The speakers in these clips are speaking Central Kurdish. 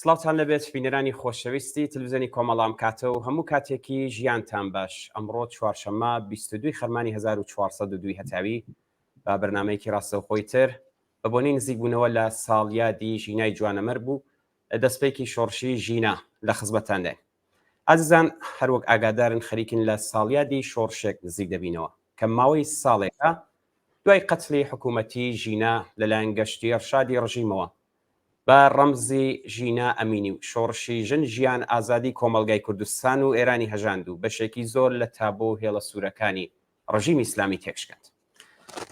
سڵاوتان لەبێت بینەرانی خۆشەویستی تلڤیزیۆنی کۆمەڵام کاتە و هەموو کاتێکی ژیانتان باش. ئەمڕۆ چوارشەممە 22 خەرمانی 1402 هەتاوی با بەرنمەیەکی ڕاستەوخۆی تر بە بۆنەی نزیک بوونەوە لە ساڵیادی ژینای جوانەمەر بوو دەستپێکی شۆڕشی ژینە لە خزمەتاندێ. ئازیزان هەروەک ئاگادارن خەریکن لە ساڵیادی شۆڕشێک نزیک دەبینەوە کە ماوەی ساڵێکە دوای قەتلی حکوومەتی ژینە لەلایەن گەشتی ئەرشادی ڕژیمەوە بە ڕەمزی ژینە ئەمینی و شۆڕشی ژن ژیان ئازادی کۆمەلگای کوردستان و ئێرانی هەژاند و بەشێکی زۆر لە تابۆ هێڵە سوورەکانی ڕژیمی ئیسلامی تێکشکات.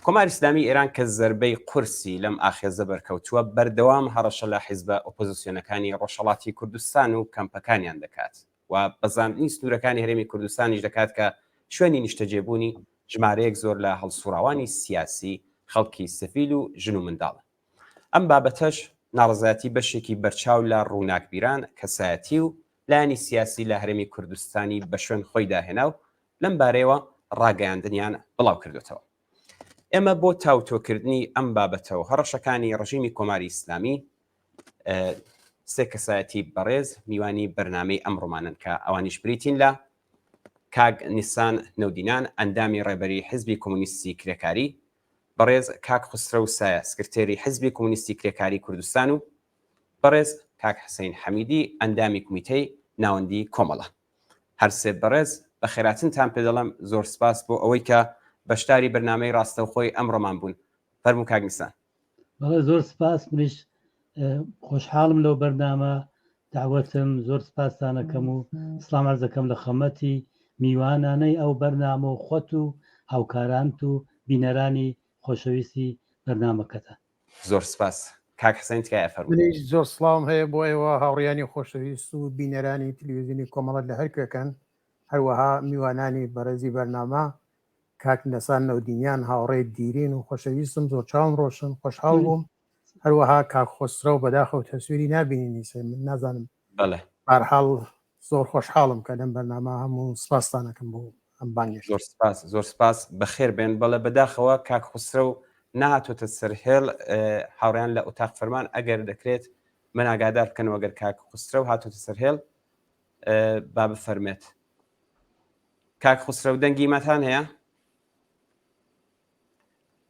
کۆماری ئیسلامی ئێران کە زەربەی قورسی لەم ئاخێزە بەرکەوتووە بەردەوام هەڕەشە لە حیزبە ئۆپۆزیسیۆنەکانی ڕۆژهەڵاتی کوردستان و کەمپەکانیان دەکات و بەزاندنی سنوورەکانی هەرێمی کوردستانیش دەکات کە شوێنی نیشتەجێبوونی ژمارەیەک زۆر لە هەڵسوراوانی سیاسی خەڵکی سەفیل و ژن و منداڵە. ئەم بابەتەش ناڕزایەتی بەشێکی بەرچاو لە ڕووناکبیران کەسایەتی و لایەنی سیاسی لە هەرێمی کوردستانی بە شوێن خۆی داهێنا و لەم بارەیەوە ڕاگەیاندنیان بڵاو کردوێتەوە. ئێمە بۆ تاوتۆکردنی ئەم بابەتەوە هەڕەشەکانی ڕژیمی کۆماری ئیسلامی سێ کەسایەتی بەڕێز میوانی بەرنامەی ئەم ڕۆمانن کە ئەوانیش بریتین لە کاگ نیسان نەودینان ئەندامی ڕێبەری حیزبی کۆمونیستی کرێکاری، بەڕێز کاک خسرە و سایە سکرتێری حیزبی کۆمونیستی کرێکاری کوردستان و بەڕێز کاک حسین حەمیدی ئەندامی کومیتەی ناوەندی کۆمەڵە. هەر سێ بەڕێز بە خێراتنتان پێ دەڵێم زۆر سپاس بۆ ئەوەی کە بەشداری بەرنامەی ڕاستەوخۆی ئەم ڕۆمان بوون. فەرموو کاک نیسان. زۆر سپاس، منیش خۆشحاڵم لەو بەرنامە داوەتم، زۆر سپاسانەکەم و سڵام عەرز دەکەم لە خەمەتی میوانانەی ئەو بەرنامە و خۆت و هاوکارانت و بینەرانی خۆشەویستی بەرنامەکەتە. زۆر سپاس. کاک حسین تکایە فەرموو. منیش زۆر سڵام هەیە بۆ ئێوە هاوڕێیانی خۆشەویست و بینەرانی تلڤیزیۆنی کۆمەڵەت لە هەرکوێکەن، هەروەها میوانانی بەڕێزی بەرنامە کاک نەسان نەودینیان هاوڕێی دیرین و خۆشەویستم، زۆر چاوم ڕۆشن خۆشحاڵ بووم. هەروەها کاک خۆسرە و بەداخەوە تەسویری نابینینی سێ من نازانم بەرحاڵ زۆر خۆشحاڵم کە لەم بەرنامە هەموو سپاسانەکەم بۆ ئەم بانگێش. زۆر سپاس بەخێر بێن. بەڵێ بەداخەوە کاک خسرە و نهاتۆتە سەرهێڵ هاوڕێیان لە ئوتاق فەرمان ئەگەر دەکرێت من ئاگادار بکەنەوە ئەگەر کاک خسرە و هاتۆتە سەرهێڵ با بفەرمێت. کاک خسرە و دەنگی مەتان هەیە؟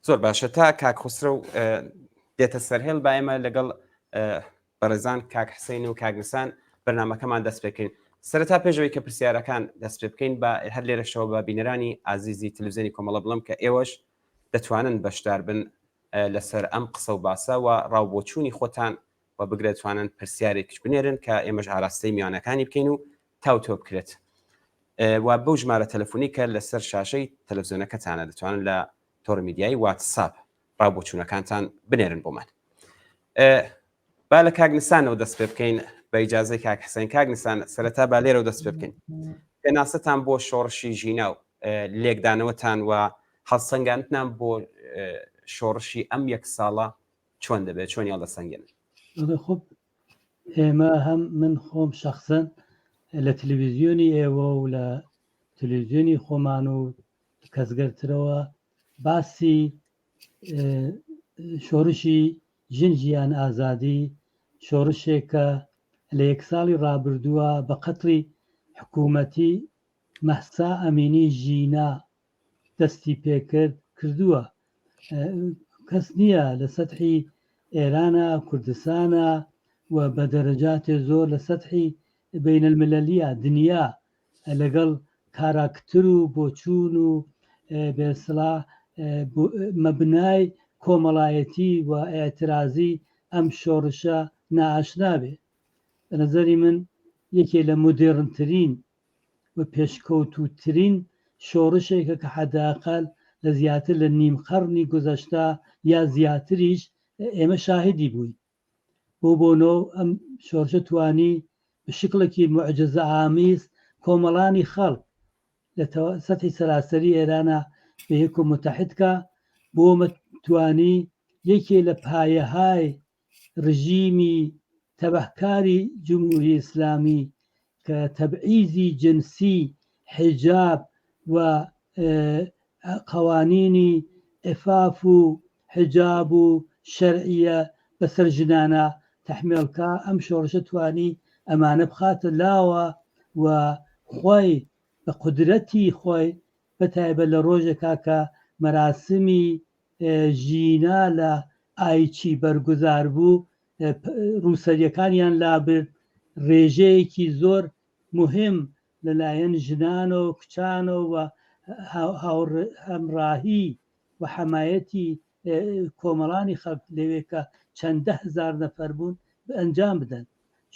زۆر باشە. تا کاک خسرە و دێتە سەرهێڵ با ئێمە لەگەڵ بەڕێزان کاک حسین و کاک نیسان بەرنامەکەمان دەست پێکەین. سەرەتا پێشەوەی کە پرسیارەکان دەست پێ بکەین بە هەر لێرەشەوە بە بینەرانی ئازیزی تلڤیزیۆنی کۆمەڵە بڵم کە ئێوەش دەتوانن بەشدار بن لەسەر ئەم قسە و باسە و ڕاوبۆچوونی خۆتان و بگرێتوانن پرسیارێکش بنێرن کە ئێمەش ئاراستەی میوانەکانی بکەین و تاوتۆ بکرێت. و بەو ژمارە تەلەفۆنی کە لەسەر شاشەی تەلەڤیزیۆنەکەتانە دەتوانن لە تۆڕ میدیایی واتساپ ڕاوبۆچوونەکانتان بنێرن بۆمان. با لە کاک نیسانەوە دەست پێ بکەین بە ئیجازەی کاک حسین. کاک نیسان سەرەتا با لێرەوە دەست پێ بکەین. پێناسەتان بۆ شۆڕشی ژینە و لێکدانەوەتان و هەڵسەنگاندنتان بۆ شۆڕشی ئەم یەک ساڵە چۆن دەبێت، چۆن هەڵدەسەنگێنن؟ خۆب ئێمە هەم من خۆم شەخسەن لە تلڤیزیۆنی ئێوە و لە تلڤیزیۆنی خۆمان و کەسگەرترەوە باسی شۆڕشی ژن ژیان ئازادی شۆڕشێکە لە یەک ساڵی ڕابردووە بە قەتڵی حکوومەتی مەحسا ئەمینی ژینە دەستی پێکرد کردووە. کەس نییە لە سەتحی ئێرانە کوردستانە و بە دەرەجاتێ زۆر لە سەتحی بینەلملەلیە دنیا لەگەڵ کاراکتر و بۆچوون و بێسڵا مەبنای کۆمەڵایەتی و ئێعترازی ئەم شۆڕشە نائاشنابێ. بە نەزەری من یەکێ لە مۆدێڕنترین و پێشکەوتووترین شۆڕشێکە کە حەداقل لە زیاتر لە نیم قەڕنی گوزەشتا یا زیاتریش ئێمە شاهدی بووین. بۆنەوە ئەم شۆڕشە توانی بە شکڵێکی موعجزە ئامیز کۆمەڵانی خەڵک لە سەتحی سەراسەری ئێرانە بە یەک و متحدکە بۆمە توانی یەکێ لە پایەهای ڕژیمی تەبەهکاری جمهوری ئیسلامی کە تەبعیزی جنسی، حیجاب و قەوانینی ئێفاف و حیجاب و شەرعیە بەسەر ژنانە تحمێڵکە ئەم شۆڕشە توانی ئەمانە بخاتە لاوە و خۆی بە قودرەتی خۆی بەتایبەت لە ڕۆژێکا کە مەراسمی ژینا لە ئایچی بەرگوزار بوو ڕووسەریەکانیان لابرد ڕێژەیەکی زۆر مهم لەلایەن ژنانەوە و کچانەوە و هەمڕاهی و حەمایەتی کۆمەڵانی خەڵک لەوێکە چەندە هزار نەفەر بوون ئەنجام بدەن.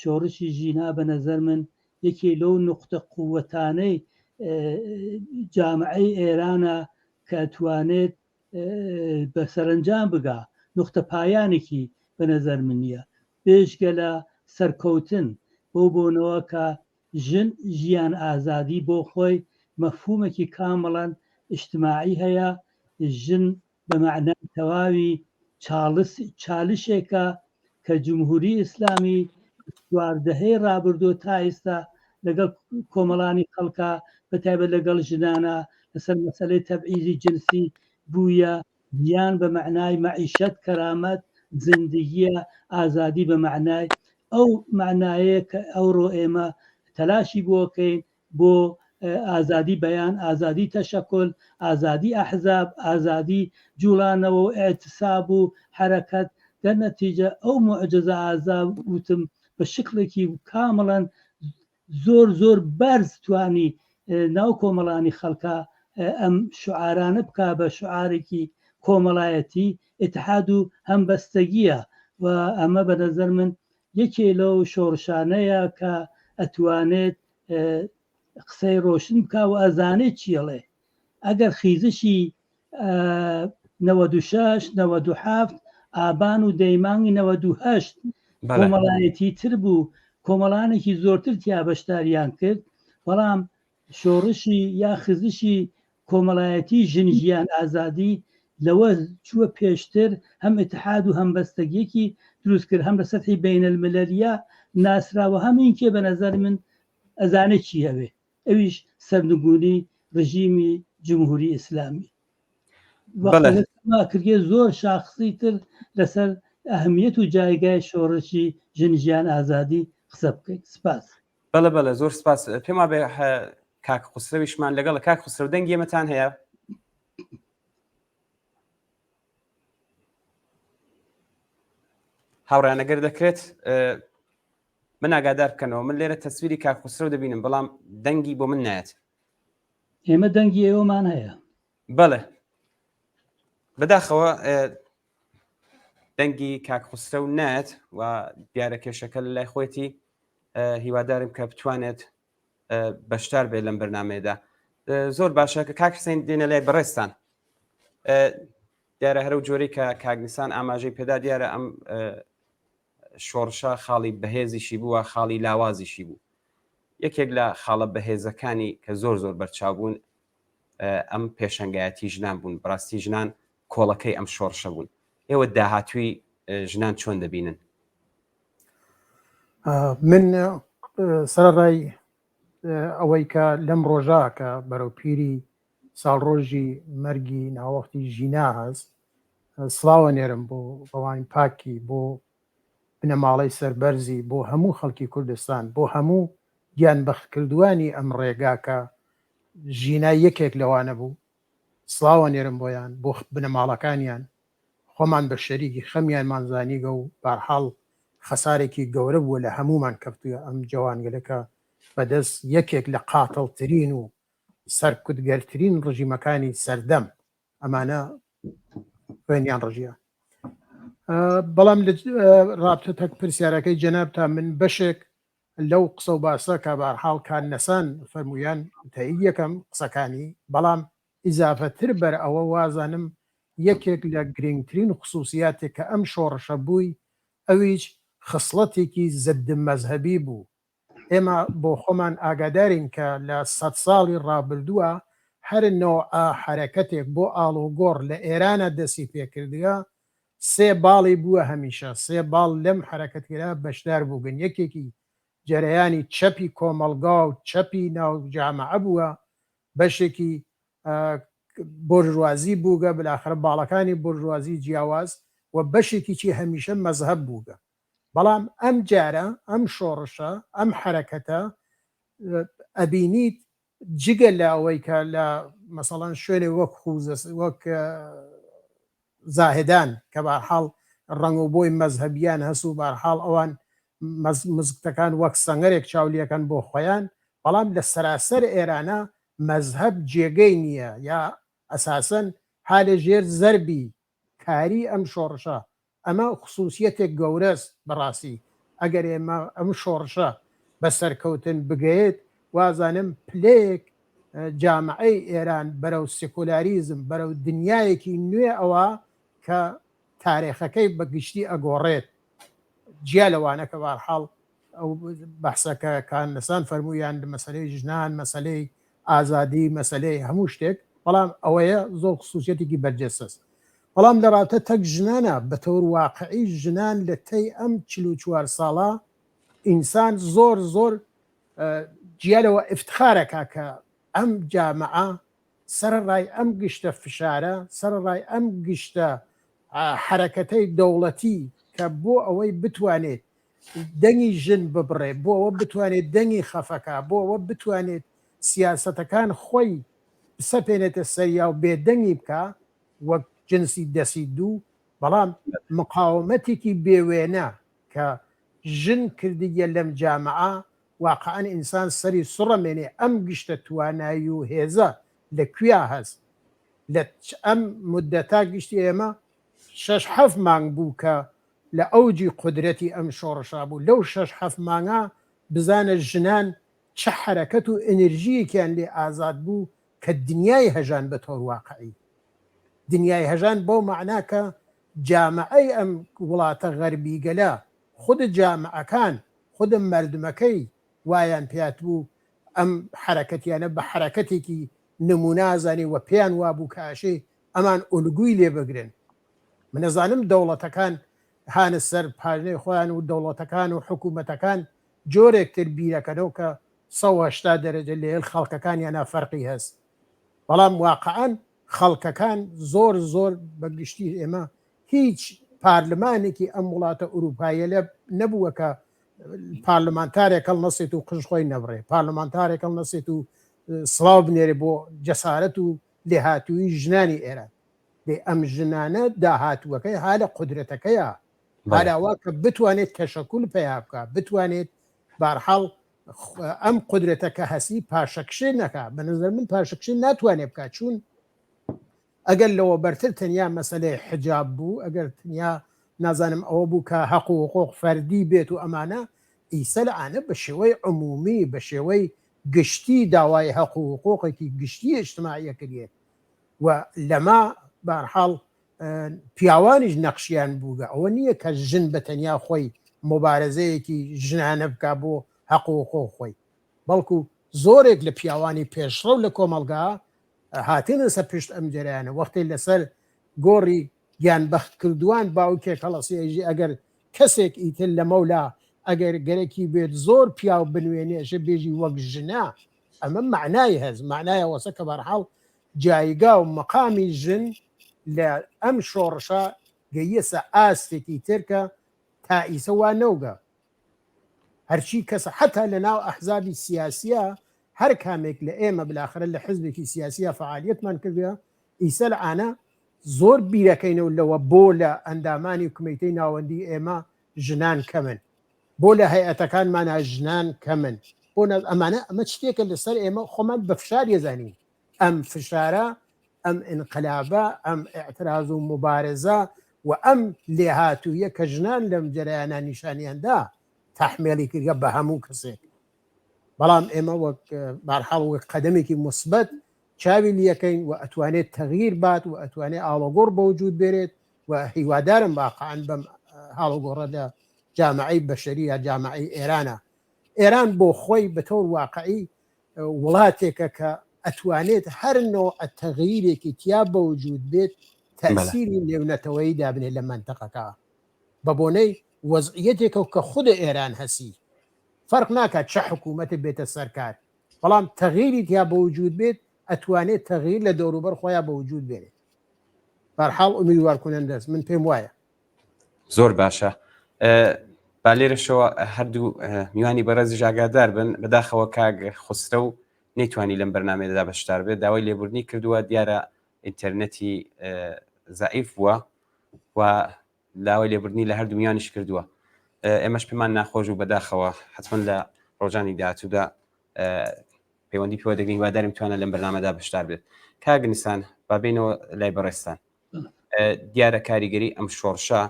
شۆڕشی ژینا بە نەزەر من یەکێ لەو نقطە قووەتانەی جامعەی ئێرانە کە توانێت بە سەرنجام بگا نقطە پایانێکی بە نەزەر من نییە پێشگە لە سەرکەوتن بۆ بۆنەوە کە ژیان ئازادی بۆ خۆی مەفهومێکی کامەڵەن ئیجتیماعی هەیە. ژن بە معنای تەواوی چالشێکە کە جمهوری ئیسلامی چواردەهەی ڕابردوو تا ئێستا لەگەڵ کۆمەڵانی خەڵکە بەتایبەت لەگەڵ ژنانە لەسەر مەسەلەی تەبعیزی جنسی بوویە. ژیان بە معنای مەعیشەت کەرامەت زیندگیە ئازادی بە معنای ئەو معنایە کە ئەوڕۆ ئێمە تەلاشی بۆکەین بۆ ئازادی بەیان ئازادی تەشەکل ئازادی ئەحزاب ئازادی جوڵانەوە و ئێعتساب و حرەکەت دەرنەتیجە ئەو معجزە ئازاد وتم بە شکلێکی کامەڵەن زۆر زۆر بەرز توانی ناو کۆمەڵانی خەڵکە ئەم شعارانە بکە بە شعارێکی کۆمەڵایەتی ئیتحاد و هەمبەستەگیە و ئەمە بە نەزەر من یەکێ لەو شۆڕشانەیە کە ئەتوانێت قسەی ڕۆشن بکە و ئەزانێت چیەڵێ. ئەگەر خیزشی 96 97 ئابان و دەیمانی 98 کۆمەڵایەتی تر بوو کۆمەڵانێکی زۆرتر تیا بەشداریان کرد بەڵام شۆڕشی یا خزشی کۆمەڵایەتی ژنژیان ئازادی لەوە چووە پێشتر هەم ئیتحاد و هەمبەستەگیەکی دروست کرد هەم لە سەتحی بینەلملەلیە ناسراوە هەمینکێ بە نەزەر من ئەزانێت چی هەوێ ئەویش سەرنگونی ڕژیمی جمهوری ئیسلامی کردێ زۆر شاخصی تر لەسەر ئەهمیەت و جایگای شۆڕشی ژنژیان ئازادی قسە بکەیت. سپاس. بەڵێ زۆر سپاس. پێما بێ کاک خوسرەویشمان لەگەڵ کاک خوسرە دەنگی ئێمەتان هەیە؟ هاوڕیانەگەر دەکرێت من ئاگادار بکەنەوە من لێرە تەسویری کاک خوسرە دەبینم بەڵام دەنگی بۆ من نایەت. ئێمە دەنگی ئێوەمان هەیە. بەڵێ بەداخەوە دەنگی کاک خوسرە و نایەت و دیارە کێشەکە لە لای خۆیەتی هیوادارم کە بتوانێت بەشدار بێت لەم بەرنامەیەدا. زۆر باشە کە کاک حسێن دێنە لای بەڕێستان دیارە هەرە و جۆرەی کە کاگنیسان ئاماژەی پێدا دیارە ئەم شۆڕشە خاڵی بەهێزیشی بووە خاڵی لاوازیشی بوو. یەکێک لە خاڵە بەهێزەکانی کە زۆر زۆر بەرچاو بوون ئەم پێشەنگایەتی ژنان بوون بەڕاستی ژنان کۆڵەکەی ئەم شۆڕشە بوون. ئێوە داهاتووی ژنان چۆن دەبینن؟ من سەرڕای ئەوەی کە لەم ڕۆژە کە بەرەو پیری ساڵڕۆژی مەرگی ناوەختی ژینا هەست سڵاوە نێرم بۆ ڕەوانی پاکی بۆ بنەماڵەی سەربەرزی بۆ هەموو خەڵکی کوردستان بۆ هەموو گیان بەختکردوانی ئەم ڕێگا کە ژینا یەکێک لەوانە بوو سڵاوە نێرم بۆیان بۆ بنەماڵەکانیان خۆمان بە شەریکی خەمیان مانزانیگە و بەرحاڵ خەسارێکی گەورە بووە لە هەمومان کەوتووە ئەم جوانگەلەکە بەدەست یەکێک لە قاتڵترین و سەرکوتگەرترین ڕژیمەکانی سەردەم ئەمانە خوێنیان ڕژیە. بەڵام ڕابطەتەک پرسیارەکەی جەناب تا من بەشێک لەو قسە و باسە کە بەرحاڵ کان نەسان فەرمویان تایید یەکەم قسەکانی بەڵام ئیزافەتر بەر ئەوە وازانم یەکێک لە گرنگترین خصوصیاتێک کە ئەم شۆڕشە بووی ئەویش خصڵەتێکی زەد مەزهەبی بوو. ئێمە بۆ خۆمان ئاگادارین کە لە 100 ساڵی ڕابردووە هەر نۆعە حرەکەتێک بۆ ئاڵوگۆڕ لە ئێرانە دەستی پێکردووە 3 باڵی بووە هەمیشە 3 باڵ لەم حرەکەتێرا بەشدار بووگن. یەکێکی جەرەیانی چەپی کۆمەلگا و چەپی ناوجامعە بووە بەشێکی بۆرژوازی بووگە بلاخرە باڵەکانی بۆرژوازی جیاواز و بەشێکی چی هەمیشە مەزهەب بووگە. بەڵام ئەم جارە ئەم شۆڕشە ئەم حرەکەتە ئەبینیت جگە لە ئەوەی کە لە مەسەڵەن شوێنێ وەک وەک زاهدان کە بەرحاڵ ڕنگ و بۆی مەزهبیان هەسوو بەرحاڵ ئەوان مزگتەکان وەک سەنگەرێک چاولیەکەن بۆ خۆیان، بەڵام لە سەراسەر ئێرانە مەزهب جێگەی نییە یا ئەساسەن حالە ژێر زەربی کاری ئەم شۆڕشە. ئەمە خصوصیەتێک گەورەست بەڕاستی. ئەگەر ئێمە ئەم شۆڕشە بە سەرکەوتن بگەیت وازانم پلەیەک جامعەی ئێران بەرەو سێکولاریزم بەرەو دنیایەکی نوێ ئەوە کە تاریخەکەی بەگشتی ئەگۆڕێت جیا لەوانە کە بەرحاڵ ئەو بەحسەکە کانلسان فەرموویان مەسەلەی ژنان مەسەلەی ئازادی مەسەلەی هەموو شتێک، بەڵام ئەوەیە زۆر خصوصیەتێکی بەرجەستە. بەڵام لە ڕاتە تەک ژنانە بە تەور واقعی ژنان لە تەی ئەم 44 ساڵە ئینسان زۆر زۆر جیالەوە افتخارەکە کە ئەم جامعە سەرڕای ئەم گشتە فشارە سەرڕای ئەم گشتە حرەکەتەی دەوڵەتی کە بۆ ئەوەی بتوانێت دەنگی ژن ببڕێ، بۆ ئەوە بتوانێت دەنگی خەفەکە، بۆ ئەوە بتوانێت سیاسەتەکان خۆی بسەپێنێتە سەریا و بێدەنگی بکە وەک جنسی دەسی دوو، بەڵام مقاومەتێکی بێوێنە کە ژن کردیە لەم جامعە واقعان ئینسان سەری سوڕەمێنێ ئەم گشتە توانایی و هێزە لەکوێ هەست. لە ئەم مدەتا گشتی ئێمە 6-7 مانگ بوو کە لە ئەوجی قودرەتی ئەم شۆڕشا بوو. لەو 6-7 مانگە بزانە ژنان چه حرەکەت و ئەنرژیەکیان لێ ئازاد بوو کە دنیای هەژان بە تۆر واقعی. دنیای هەژان بۆ معناکە جامعەی ئەم وڵاتە غەربی گەلا خود جامعەکان خود مردمەکەی وایان پێات بوو ئەم حرەکەتیانە بە حرەکەتێکی نمونازانی و پێیان وابوو کاشێ ئەمان ئولگوی لێ بگرن. منەزانم دەوڵەتەکان هانە سەر پارنەی خۆیان و دەوڵەتەکان و حکوومەتەکان جۆرێکتر بیرەکەنەوە کە 180 دەرەجە لێل خەڵکەکانیانە فەرقی هەست، بەڵام واقعان خەڵکەکان زۆر زۆر بەگشتی ئێمە هیچ پارلمانێکی ئەم وڵاتە ئوروپایە لە نەبووە کە پارلمانتارێکەڵ نەسێت و قژخۆی نەبڕێ، پارلمانتارێکەڵ نەسێت و سڵاو بنێرێ بۆ جەسارەت و لێهاتووی ژنانی ئێران. لێ ئەم ژنانە داهاتووەکەی ها لە قودرەتەکەیە، هاراوا کە بتوانێت تەشەکول پێیا بکە، بتوانێت بەرحاڵ ئەم قودرەتەکە هەسی پاشەکشێ نەکا. بە نظر من پاشەکشێ ناتوانێت بکات، چون ئەگەر لەوە بەرتر تەنیا مەسەلەی حجاب بوو، ئەگەر تەنیا نازانم ئەوە بوو کە حەق و حقوق فەردی بێت و ئەمانە ئیسە لەعانە بە شێوەی عمومی بە شێوەی گشتی داوای حەق و حقوقێکی گشتی ئیجتماعیە کردێت و لەما بەرحاڵ پیاوانیش نەقشیان بووگە. ئەوە نییە کە ژن بە تەنیا خۆی مبارەزەیەکی ژنانە بکە بۆ حەق و حقوق خۆی، بەڵکو زۆرێک لە پیاوانی پێشڕەو لە کۆمەلگا هاتینە سەر پشت ئەم جەریانە. وەختی لەسەر گۆڕی گیانبەخت کردووان باوکێک هەڵەسیێژی ئەگەر کەسێک ئیتر لە مەولا ئەگەر گەرەکی بێت زۆر پیاو بنوێنێژە بێژی وەک ژنا، ئەمە معنای هەز معنایە وەسە کە بەرحاڵ جایگا و مەقامی ژن لە ئەم شۆڕشە گەیەسە ئاستێکی ترکە تا ئیسە وا نەوگە. هەرچی کەسە حتا لە ناو ئەحزابی سیاسیە هەر کامێک لە ئێمە بلاخرە لە حزبێکی سیاسیە فعالیتمان کردوە ئیسە لەعانە زۆر بیرەکەینەوە لەوە بۆ لە ئەندامانی کومیتەی ناوەندی ئێمە ژنان کەمن، بۆ لە هەیئەتەکانمانە ژنان کەمن، بۆ ئەمانە ئەمە شتێکە لەسەر ئێمە خۆمان بە فشار ێزانین. ئەم فشارە ئەم ئینقلابە ئەم ئاعتراز و مبارزە و ئەم لێهاتوویە کە ژنان لەم جەرەیانە نیشانیاندا تەحمیلی کردە بە هەموو کەسێک. بەڵام ئێمە وەک بەرحاڵ وەک قەدەمێکی مثبت چاوی لیەکەین و ئەتوانێت تەغییر بات و ئەتوانێت ئاڵۆگۆڕ بەوجود بێرێت و هیوادارم واقعاً بەم هاڵۆگۆڕە لە جامعەی بەشەری یا جامعەی ئێرانە. ئێران بۆ خۆی بەتەور واقعی وڵاتێکە کە ئەتوانێت هەر نوع تەغییرێکی تیا بەوجود بێت تەسیری نێونەتەوەی دابنێت لە منتەقەکە بە بۆنەی وەزعیەتێکە کە خودە ئێران هەسی. فەرق ناکات چه حکوومەتە بێتە سەرکار، بەڵام تەغییری تیا بەوجود بێت ئەتوانێت تەغییر لە دەوروبەر خۆیان بەوجود بێنێت. بەرحاڵ ئومیدوارکونەندەست من پێم وایە. زۆر باشە. با لێرەشەوە هەردوو میوانی بەڕێز ژاگادار بن بەداخەوە کاک خسرە و نەیتوانی لەم بەرنامەیەدا بەشدار بێت داوای لێبوردنی کردووە دیارە ئینتەرنێتی زائیف بووە و داوای لێبوردنی لە هەردوو میوانیش کردووە ئێمەش پێمان ناخۆش و بەداخەوە حتمما لە ڕۆژانی داهاتوودا پەیوەندی پێوە دەگرین وادارم توانە لەم بەرنامەدا بەشدار بێت کاک نیسان با بینەوە لای بەڕێستان دیارە کاریگەری ئەم شۆڕشە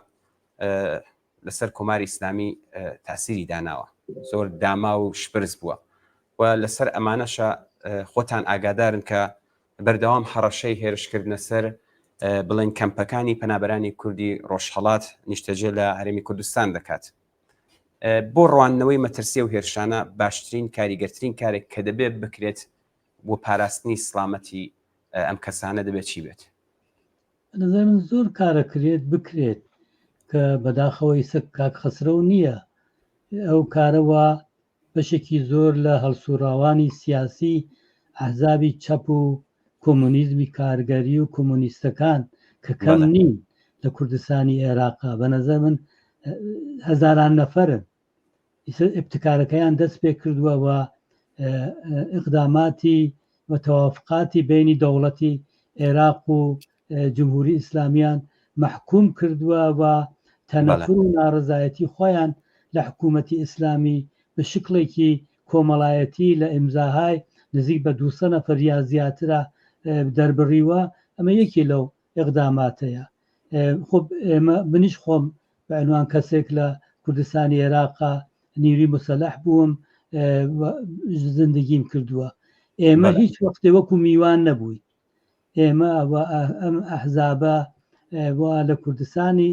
لەسەر کۆماری ئیسلامی تاسیری داناوە زۆر داما و شپرس بووە و لەسەر ئەمانەشە خۆتان ئاگادارن کە بەردەوام هەڕەشەی هێرشکردنە سەر بڵێن کەمپەکانی پەنابەرانی کوردی ڕۆژهەڵات نیشتەجێ لە هەرێمی کوردستان دەکات بۆ ڕواننەوەی مەترسیە و هێرشانە باشترین کاریگەرترین کارێک کە دەبێت بکرێت بۆ پاراستنی سڵامەتی ئەم کەسانە دەبێت چی بێت نظر من زۆر کارەکرێت بکرێت کە بەداخەوەی سەک کاک خسرە و نییە ئەو کارەوە بەشێکی زۆر لە هەڵسوراوانی سیاسی ئەحزابی چەپ و کۆمونیزمی کارگەری و کۆمونیستەکان کە کەم نین لە کوردستانی عێراقا بە نەزەر من هەزاران نەفەرن ابتکارەکەیان دەست پێ کردووە و ئیقداماتی و تەوافقاتی بینی دەوڵەتی عێراق و جمهوری ئیسلامیان محکوم کردووە و تەنەفر و ناڕزایەتی خۆیان لە حکوومەتی ئیسلامی بە شکڵێکی کۆمەڵایەتی لە ئیمزاهای نزیک بە 200 نەفەر یا زیاترە دەربڕیوە ئەمە یەکی لەو ئیقداماتەیە خۆ ئێمە منیش خۆم بە عنوان کەسێک لە کوردستانی عێراقا نیروی مسەلح بووم زندگیم کردووە ئێمە هیچ وەختێ وەکو میوان نەبووی ئێمە ئەم ئەحزابە لە کوردستانی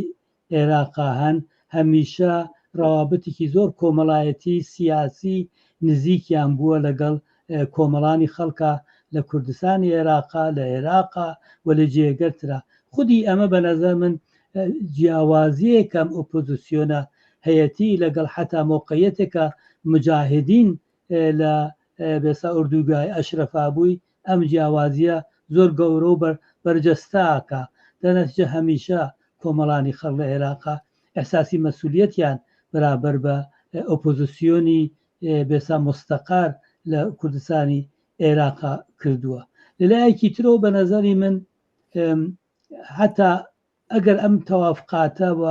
عێراقا هەن هەمیشە ڕەوابەتێکی زۆر کۆمەڵایەتی سیاسی نزیکیان بووە لەگەڵ کۆمەڵانی خەڵکە لە کوردستانی عێراقا لە عێراقا و لە جێگەرترا خودی ئەمە بە نەزەر من جیاوازیەکەم ئۆپۆزیسیۆنە هەیەتی لەگەڵ حتا مۆقعیەتێکە مجاهدین لە بێسا ئوردوگای ئەشرەفا بووی ئەم جیاوازیە زۆر گەورە و بەرجەستاکە دەنەتیجە هەمیشە کۆمەڵانی خەڵ لە عێراقا ئەحساسی مەسئولیەتیان بەرابەر بە ئۆپۆزیسیۆنی بێسا مستەقار لە کوردستانی عێراقا کردووە لەلایەکی ترەوە بە نەزەری من هەتا ئەگەر ئەم تەوافقاتە و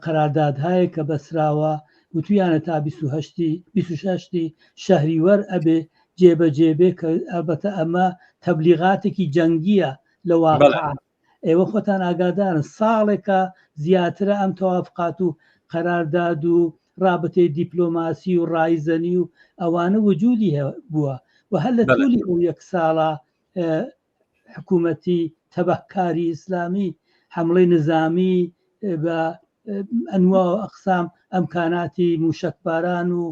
قەراردادهایە کە بەسراوە وتویانە تا 26 شەهریوەر ئەبێ جێبەجێبێ کە ئەلبەتە ئەمە تەبلیغاتێکی جەنگیە لە واقع ئێوە خۆتان ئاگادارن ساڵێکە زیاترە ئەم تەوافقات و قەرارداد و رابطەی دیپلۆماسی و ڕایزەنی و ئەوانە وجودی بووە و هەر لە تولی ئەو یەک ساڵە حکوومەتی تەبەکاری ئیسلامی حملەی نظامی بە ئەنواع و ئەقسام ئەمکاناتی موشکباران و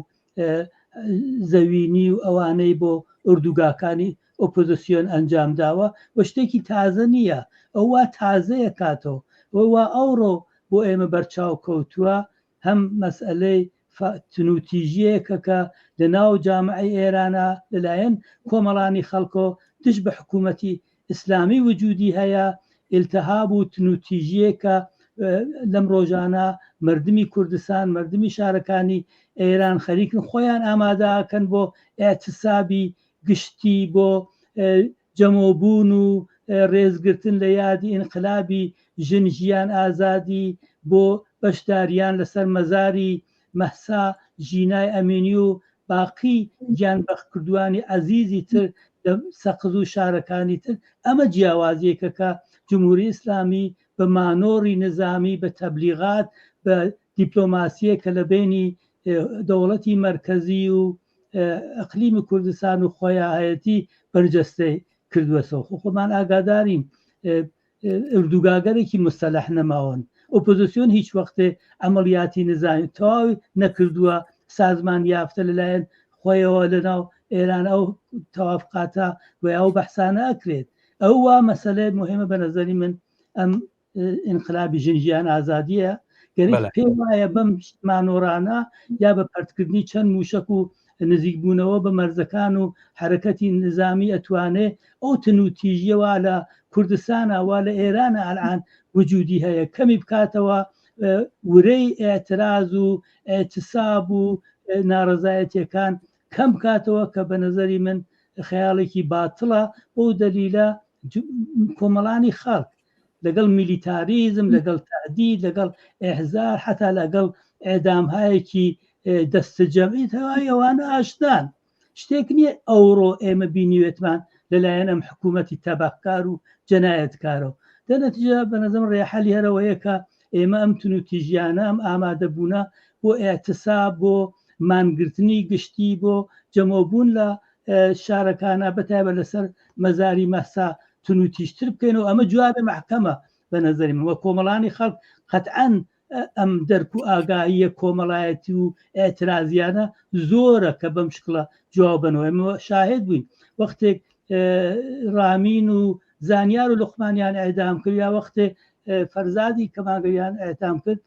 زەوینی و ئەوانەی بۆ ئوردوگاکانی ئۆپۆزیسیۆن ئەنجام داوە و شتێکی تازە نییە ئەوە تازەیە کاتەوە وە ئەوڕۆ بۆ ئێمە بەرچاو کەوتووە هەم مەسئلەی تنوتیژیەکە کە لە ناو جامعی ئێرانە لەلایەن کۆمەڵانی خەڵکۆ دش بە حکوومەتی ئیسلامی وجودی هەیە ئیلتیهاب و تنوتیژیەکە لەم ڕۆژانە مردمی کوردستان مردمی شارەکانی ئێران خەریکن خۆیان ئامادەکەن بۆ ئاعتسابی گشتی بۆ جەمۆبوون و ڕێزگرتن لە یادی ئینقلابی ژن ژیان ئازادی بۆ بەشداریان لەسەر مەزاری مەحسا ژینای ئەمینی و باقی گیانبەخت کردوانی عەزیزی تر لە سەقز و شارەکانی تر ئەمە جیاوازیەکە کە جمهوری ئیسلامی بە مانۆری نظامی بە تەبلیغات بە دیپلۆماسیە کە لە بینی دەوڵەتی مرکزی و ئەقلیمی کوردستان و خۆیاهەیەتی بەرجەستەی کردووەسەوە خۆمان ئاگادارین ئوردوگاگەرێکی مستەلح نەماون ئۆپۆزیسیۆن هیچ وەختێ ئەمەلیاتی نظامی تەواوی نەکردووە سازمان یافتە لەلایەن خۆیەوە لەناو ئێران ئەو تەوافقاتە و ئەو بەحسانە ئەکرێت ئەوە مەسەلەی مهمە بە نەزەری من ئەم ئینقلابی ژنجیان ئازادیە گەرێک پێ وایە بەم مانۆرانە یا بە پەرتکردنی چەند موشک و نزیکبوونەوە بە مەرزەکان و حرەکەتی نظامی ئەتوانێ ئەو تنوتیژیەوە لە کوردستانە وا لە ئێرانە ئەلعان وجودی هەیە کەمی بکاتەوە ورەی ئاعتراز و ئاعتساب و ناڕەزایەتیەکان کەم کاتەوە کە بە نەزەری من خەیاڵێکی باتڵە بۆ دەلیلە کۆمەڵانی خەڵک لەگەڵ میلیتاریزم لەگەڵ تهدید لەگەڵ ئێحزار حتا لەگەڵ ئێدامهایەکی دەستەجەمعی ئەوانە ئاشتان شتێک نییە ئەوڕۆ ئێمە بینیوێتمان لەلایەن ئەم حکوومەتی تەبەکار و جەنایەتکارەوە دەنەتیجە بە نەزەم ڕێحەلی هەرەوەیە کە ئێمە ئەم تونوتی ژیانە ئەم ئامادەبوونە بۆ ئاعتساب بۆ مانگرتنی گشتی بۆ جەمەبوون لە شارەکانە بەتایبەت لەسەر مەزاری مەسا تونوتیشتر بکەینەوە ئەمە جوابێ محکەمە بە نەزەری من وە کۆمەڵانی خەڵک قەتعەن ئەم دەرک و ئاگاهیە کۆمەڵایەتی و ئاعترازیانە زۆرە کە بەم شکڵە جوابنەوە ئێمە شاهد بووین وەختێک رامین و زانیار و لوقمانیان ئەعدام کرد یا وەختێ فەرزادی کەماگەریان ئەعدام کرد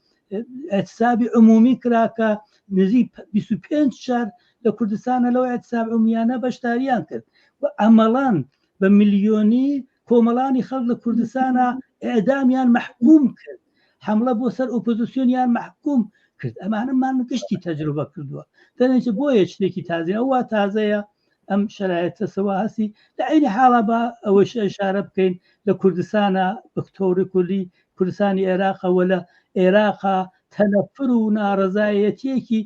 ئاعتسابی عمومی کرا کە نزیک 25 شار لە کوردستانە لەو ئاعتساب عمومیانە بەشداریان کرد و عەمەڵان بە میلیۆنی کۆمەڵانی خەڵک لە کوردستانە ئێعدامیان محکوم کرد حملە بۆ سەر ئۆپۆزیسیۆنیان محکوم کرد ئەمانەمان گشتی تەجروبە کردووە دەنێت بۆیە شتێکی تازیە ئەوە تازەیە ئەم شرایطە سەوا هەستی لە عینی حاڵە بە ئەوەش ئشارە بکەین لە کوردستانە بەکتۆری کولی کوردستانی عێراقەوە لە عێراقا تەنەفر و ناڕەزایەتیەکی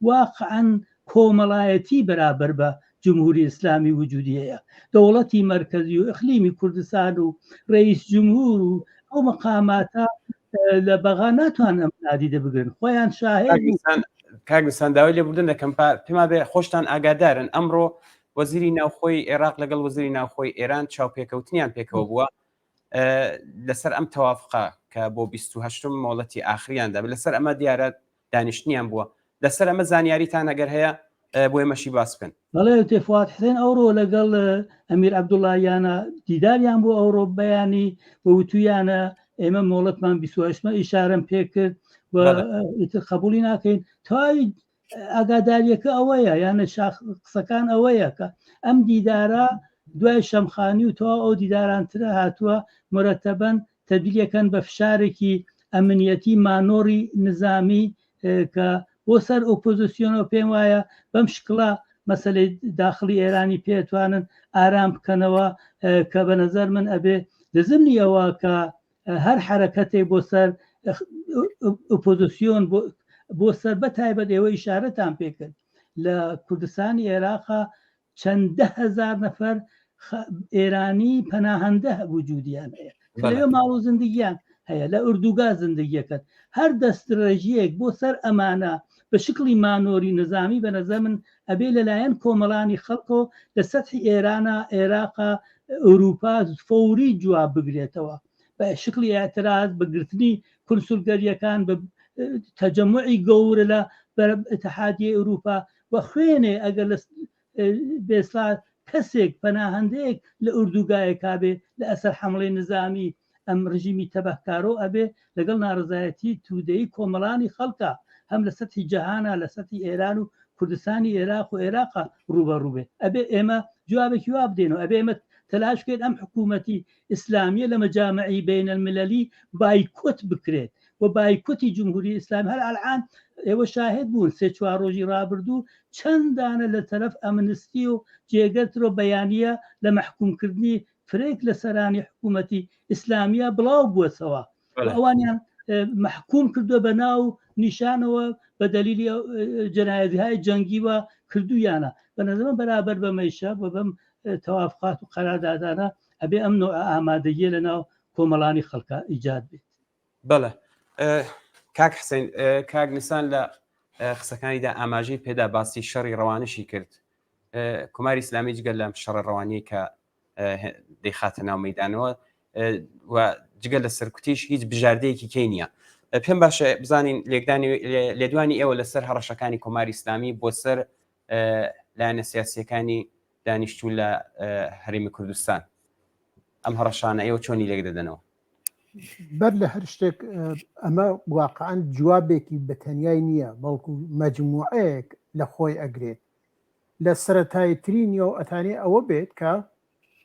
واقعەن کۆمەڵایەتی بەرابەر بە جمهوری ئیسلامی وجودیەیە دەوڵەتی مرکزی و ئەخلیمی کوردستان و ڕئیس جمهور و ئەو مەقاماتە لە بەغا ناتوانم نادیدە بگرن خۆیان شاهد کاگستان داوای لێبوردن دەکەم پێما بێ خۆشتان ئاگادارن ئەمڕۆ وەزیری ناوخۆی عێراق لەگەڵ وەزیری ناوخۆی ئێران چاوپێکەوتنیان پێکەوە بووە لەسەر ئەم تەوافقا کە بۆ 28 مۆڵەتی ئاخریاندا لەسەر ئەمە دیارە دانیشتنیان بووە لەسەر ئەمە زانیاریتان ئەگەر هەیە بۆ ئێمەشی باس بکەن بەڵێ تێفوات حسێن ئەوڕۆ لەگەڵ ئەمیر عەبدوڵڵاهیانە دیداریان بۆ ئەوڕۆ بەیانی بە وتویانە ئێمە مۆڵەتمان 28مە ئیشارەم پێ کرد و قبولی ناکەین تاوی ئاگاداریەکە ئەوەیە یانە قسەکان ئەوەیە کە ئەم دیدارە دوای شەمخانی و تەوا ئەو دیدارانترە هاتووە مرەتەبەن تەبدیلەکەن بە فشارێکی ئەمنیەتی مانۆری نظامی کە بۆ سەر ئۆپۆزیسیۆنەوە پێم وایە بەم شکڵە مەسەلەی داخلی ئێرانی پێتوانن ئارام بکەنەوە کە بە نەزەر من ئەبێ لەزمنی ئەوە کە هەر حرەکەتێک بۆ سەر ئۆپۆزیسیۆن بۆ سەر بەتایبەت ئێوە ئیشارەتان پێکرد لە کوردستانی عێراقا چەندە هەزار نەفەر ئێرانی پەناهەندە وجودیان هەیە لەوێ ماڵ و زندگیان هەیە لە ئوردوگا زندگیەکەت هەر دەستڕێژیەک بۆ سەر ئەمانە بە شکلی مانۆری نظامی بە نەزەر من ئەبێ لەلایەن کۆمەڵانی خەڵکۆ لە سەتحی ئێرانە عێراقا ئەوروپا فەوری جواب بگرێتەوە بە شکلی ئاعتراض بەگرتنی کنسولگەریەکان بە تەجەموعی گەورە لە اتحادیە ئەوروپا و خوێنێ ئەگەر بێسا کەسێک پەناهەندەیەک لە ئوردوگایە کابێ لە ئەسەر حملەی نظامی ئەم ڕژیمی تەبەکارۆ ئەبێ لەگەڵ ناڕزایەتی تودەی کۆمەڵانی خەڵکە هەم لە سەتحی جەهانە لە سەتحی ئێران و کوردستانی عێراق و عێراقا ڕوبەڕووبێ ئەبێ ئێمە جوابێکی وا بدێنەوە ئەبێ ئێمە تەلاش بکەین ئەم حکوومەتی ئیسلامیە لە مەجامعی بین المللی بایکۆت بکرێت و بایکۆتی جمهوری ئیسلامی هەر ئەلعان ئێوە شاهد بوون 3-4 ڕۆژی ڕابردوو چەندانە لە تەرەف ئەمنستی و جێگەرترۆ بەیانیە لە محکومکردنی فرێک لە سەرانی حکوومەتی ئیسلامیە بڵاو بووەسەوە ئەوانیان محکوم کردو بە ناو نیشانەوە بە دەلیلی جەنایەتیهای جەنگی وە کردویانە بە نەزەمە بەرابەر بەمەیشە بە بەم تەوافقات و قەراردادانە ئەبێ ئەم نوع ئامادەگیە لە ناو کۆمەڵانی خەڵکە ئیجاد بێت. بەڵێ کاک حسین کاک نیسان لە قسەکانیدا ئاماژەی پێدا باسی شەڕی ڕەوانشی کرد کوماری ئیسلامی جگەل لەم شەڕە ڕەوانی کە دەیخاتە ناو مەیدانەوە و جگەل لە سەرکوتیش هیچ بژاردەیەکی کەی نییە پێم باشە بزانین لێدوانی ئێوە لەسەر هەڕەشەکانی کۆماری ئیسلامی بۆ سەر لایەنە سیاسیەکانی دانیشتوو لە هەرێمی کوردستان ئەم هەڕەشانە ئێوە چۆنی لێک دەدەنەوە بەر لە هەر شتێک ئەمە واقعاً جوابێکی بەتەنیای نییە بەڵکو مەجموعەیەک لە خۆی ئەگرێت لە سەرەتاییترینیەوە ئەتانێ ئەوە بێت کە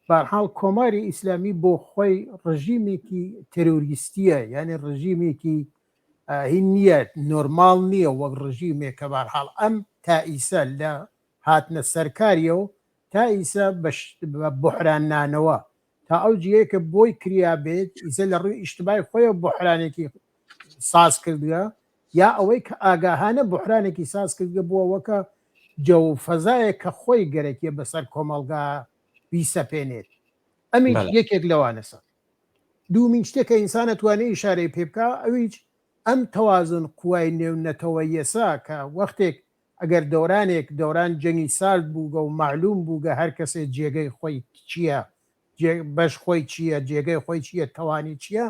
بەرحاڵ کۆماری ئیسلامی بۆ خۆی ڕژیمێکی تێرۆریستیە یعنی ڕژیمێکی هین نییە نۆرماڵ نییە وەک ڕژیمێک کە بارحاڵ ئەم تا ئیسا لە هاتنە سەرکاریە و تا ئیسا بە بحرانانەوە تا ئەو جیەیە کە بۆی کریا بێت ئیسە لە ڕووی ئیشتبای خۆیە بحرانێکی ساز کردووە یا ئەوەی کە ئاگاهانە بحرانێکی ساز کردگە بووە وەکە جەو فەزایە کە خۆی گەرەکیە بەسەر کۆمەلگا بیسەپێنێت ئەمی یەکێک لەوانەسە دوومین شتێکە ئینسانە توانێت ئیشارەی پێ بکە ئەویش ئەم تەوازن قوای نێونەتەوە یەسا کە وەختێک ئەگەر دەورانێک دەوران جەنگی سارد بووگە و معلوم بووگە هەر کەسێک جێگەی خۆی چییە بەش خۆی چییە جێگەی خۆی چییە تەوانی چییە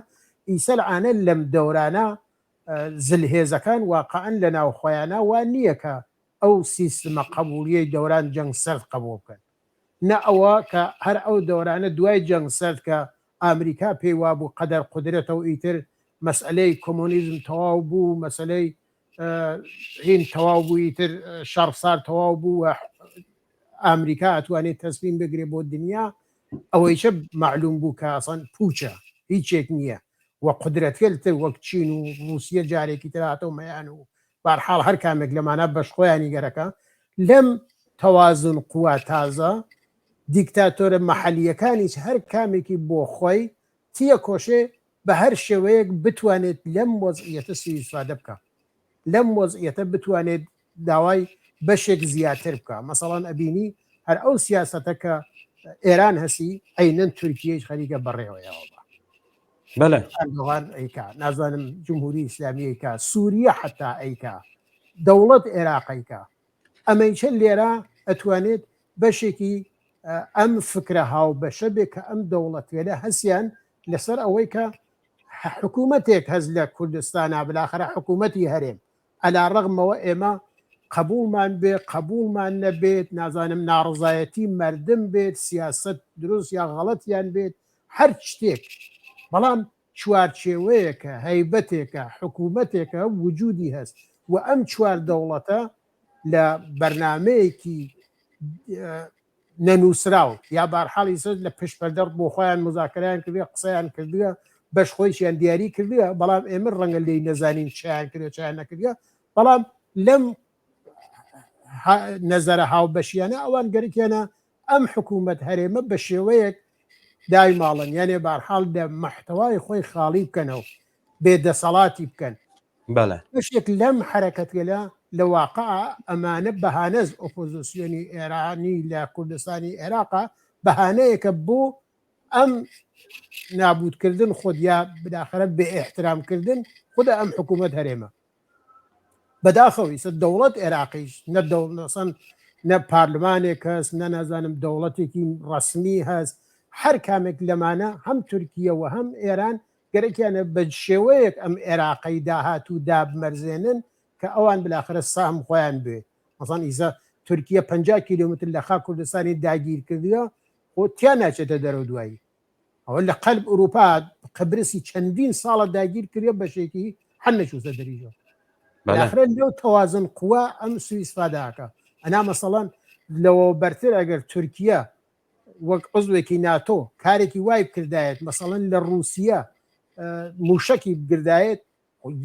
ئیسە لەعانە لەم دەورانە زلهێزەکان واقعەن لە ناو خۆیانە وان نییە کە ئەو سیستمە قبولیەی دەوران جەنگ سەرد قبول بکەن نە ئەوە کە هەر ئەو دەورانە دوای جەنگ سەرد کە ئامریکا پێی وابوو قەدەر قودرێتەوە ئیتر مەسئلەی کۆمۆنیزم تەواو بوو مەسئلەی هین تەواو بوو ئیتر شەڕسار تەواو بوو و ئامریکا ئەتوانێت تەسلیم بگرێ بۆ دنیا ئەوەیشە معلوم بوو کە ئەسەن پوچە هیچێک نییە و قدرەتێتر وەک چین و رووسیە جارێکی تراتەوە مەیان و بارحاڵ هەر کامێک لەمانە بەش خۆیانی گەرەکە لەم تەوازن قووا تازە دیکتاتۆرە مەحەلیەکانیش هەر کامێکی بۆ خۆی تیە کۆشێ بە هەر شێوەیەک بتوانێت لەم وەزعیەتە سوئیسفادە بکە لەم وەزعیەتە بتوانێت داوای بەشێک زیاتر بکە مەسەڵەن ئەبینی هەر ئەو سیاسەتە کە ئێران هەسی ئەینەن تورکیەش خەریکە بەڕێوەیەوە بەڵێ ئەردوغان ئەیکا نازانم جمهوری ئیسلامی ئەیکا سووریە حتا ئەیکا دەوڵەت عێراقیکا ئەمەیچە لێرە ئەتوانێت بەشێکی ئەم فکرە هاو بەشە بێ کە ئەم دەوڵەتێنە هەسیان لەسەر ئەوەی کە حکوومەتێک هەز لە کوردستانە بلاخرە حکوومەتی هەرێم ئەلا ڕەغمەوە ئێمە قبولمان بێ قبولمان نەبێت نازانم ناڕزایەتی مردم بێت سیاست دروست یا غەڵەتیان بێت هەر شتێک بەڵام چوارچێوەیەکە هەیبەتێکە حکوومەتێکە وجودی هەست و ئەم چوار دەوڵەتە لە بەرنمەیەکی نەنووسراو یا بارحاڵی سەر لە پشپەردەر بۆ خۆیان مزاکرایان کردوێ قسەیان کردووە بەش خۆیشیان دیاری کردووە بەڵام ئێمە ڕەنگە لی نەزانین چیان کردو چیان نەکردووە بەڵام لەم نەزەرە هاوبەشیانە ئەوان گەرکیانە ئەم حکوومەت هەرێمە بە شێوەیەک دای ماڵن یانێ بارحاڵ لە محتەوای خۆی خاڵی بکەنەوە بێدەسەڵاتی بکەن بەڵێ بەشێک لەم حرەکەتگەلا لە واقع ئەمانە بەهانەز ئۆپۆزیسیۆنی ئێرانی لە کوردستانی عێراقا بەهانەیەکە بۆ ئەم نابودکردن خودیا بداخرە بێ احترامکردن خودە ئەم حکوومەت هەرێمە بەداخەوی سە دەوڵەت عێراقیش نەدەوڵەسەن نە پارلمانێک هەست نە نازانم دەوڵەتێکی ڕسمی هەست هەر کامێک لەمانە هەم تورکیە و هەم ئێران گەرەکیانە بە شێوەیەک ئەم عێراقی داهات و دابمەرزێنن کە ئەوان بلاخرە سام خۆیان بێ مەسەڵەن ئیزە تورکیە 50 کیلومتر لە خاک کوردستانی داگیر کردووە و تیان ناچێتە دەرەوە دوایی ئەوە لە قەلب ئوروپا قبرسی چەندین ساڵە داگیر کردە بەشێکی هەر نەچووسە دەریژەوە بالاخرە لەو تەوازن قووا ئەم سوئیسفاداکە ئەنا مەسەڵەن لەوە بەرتر ئەگەر تورکیە وەک عزوێکی ناتۆ کارێکی وای بکردایەت مەسەڵەن لە رووسیا موشەکی بگردایەت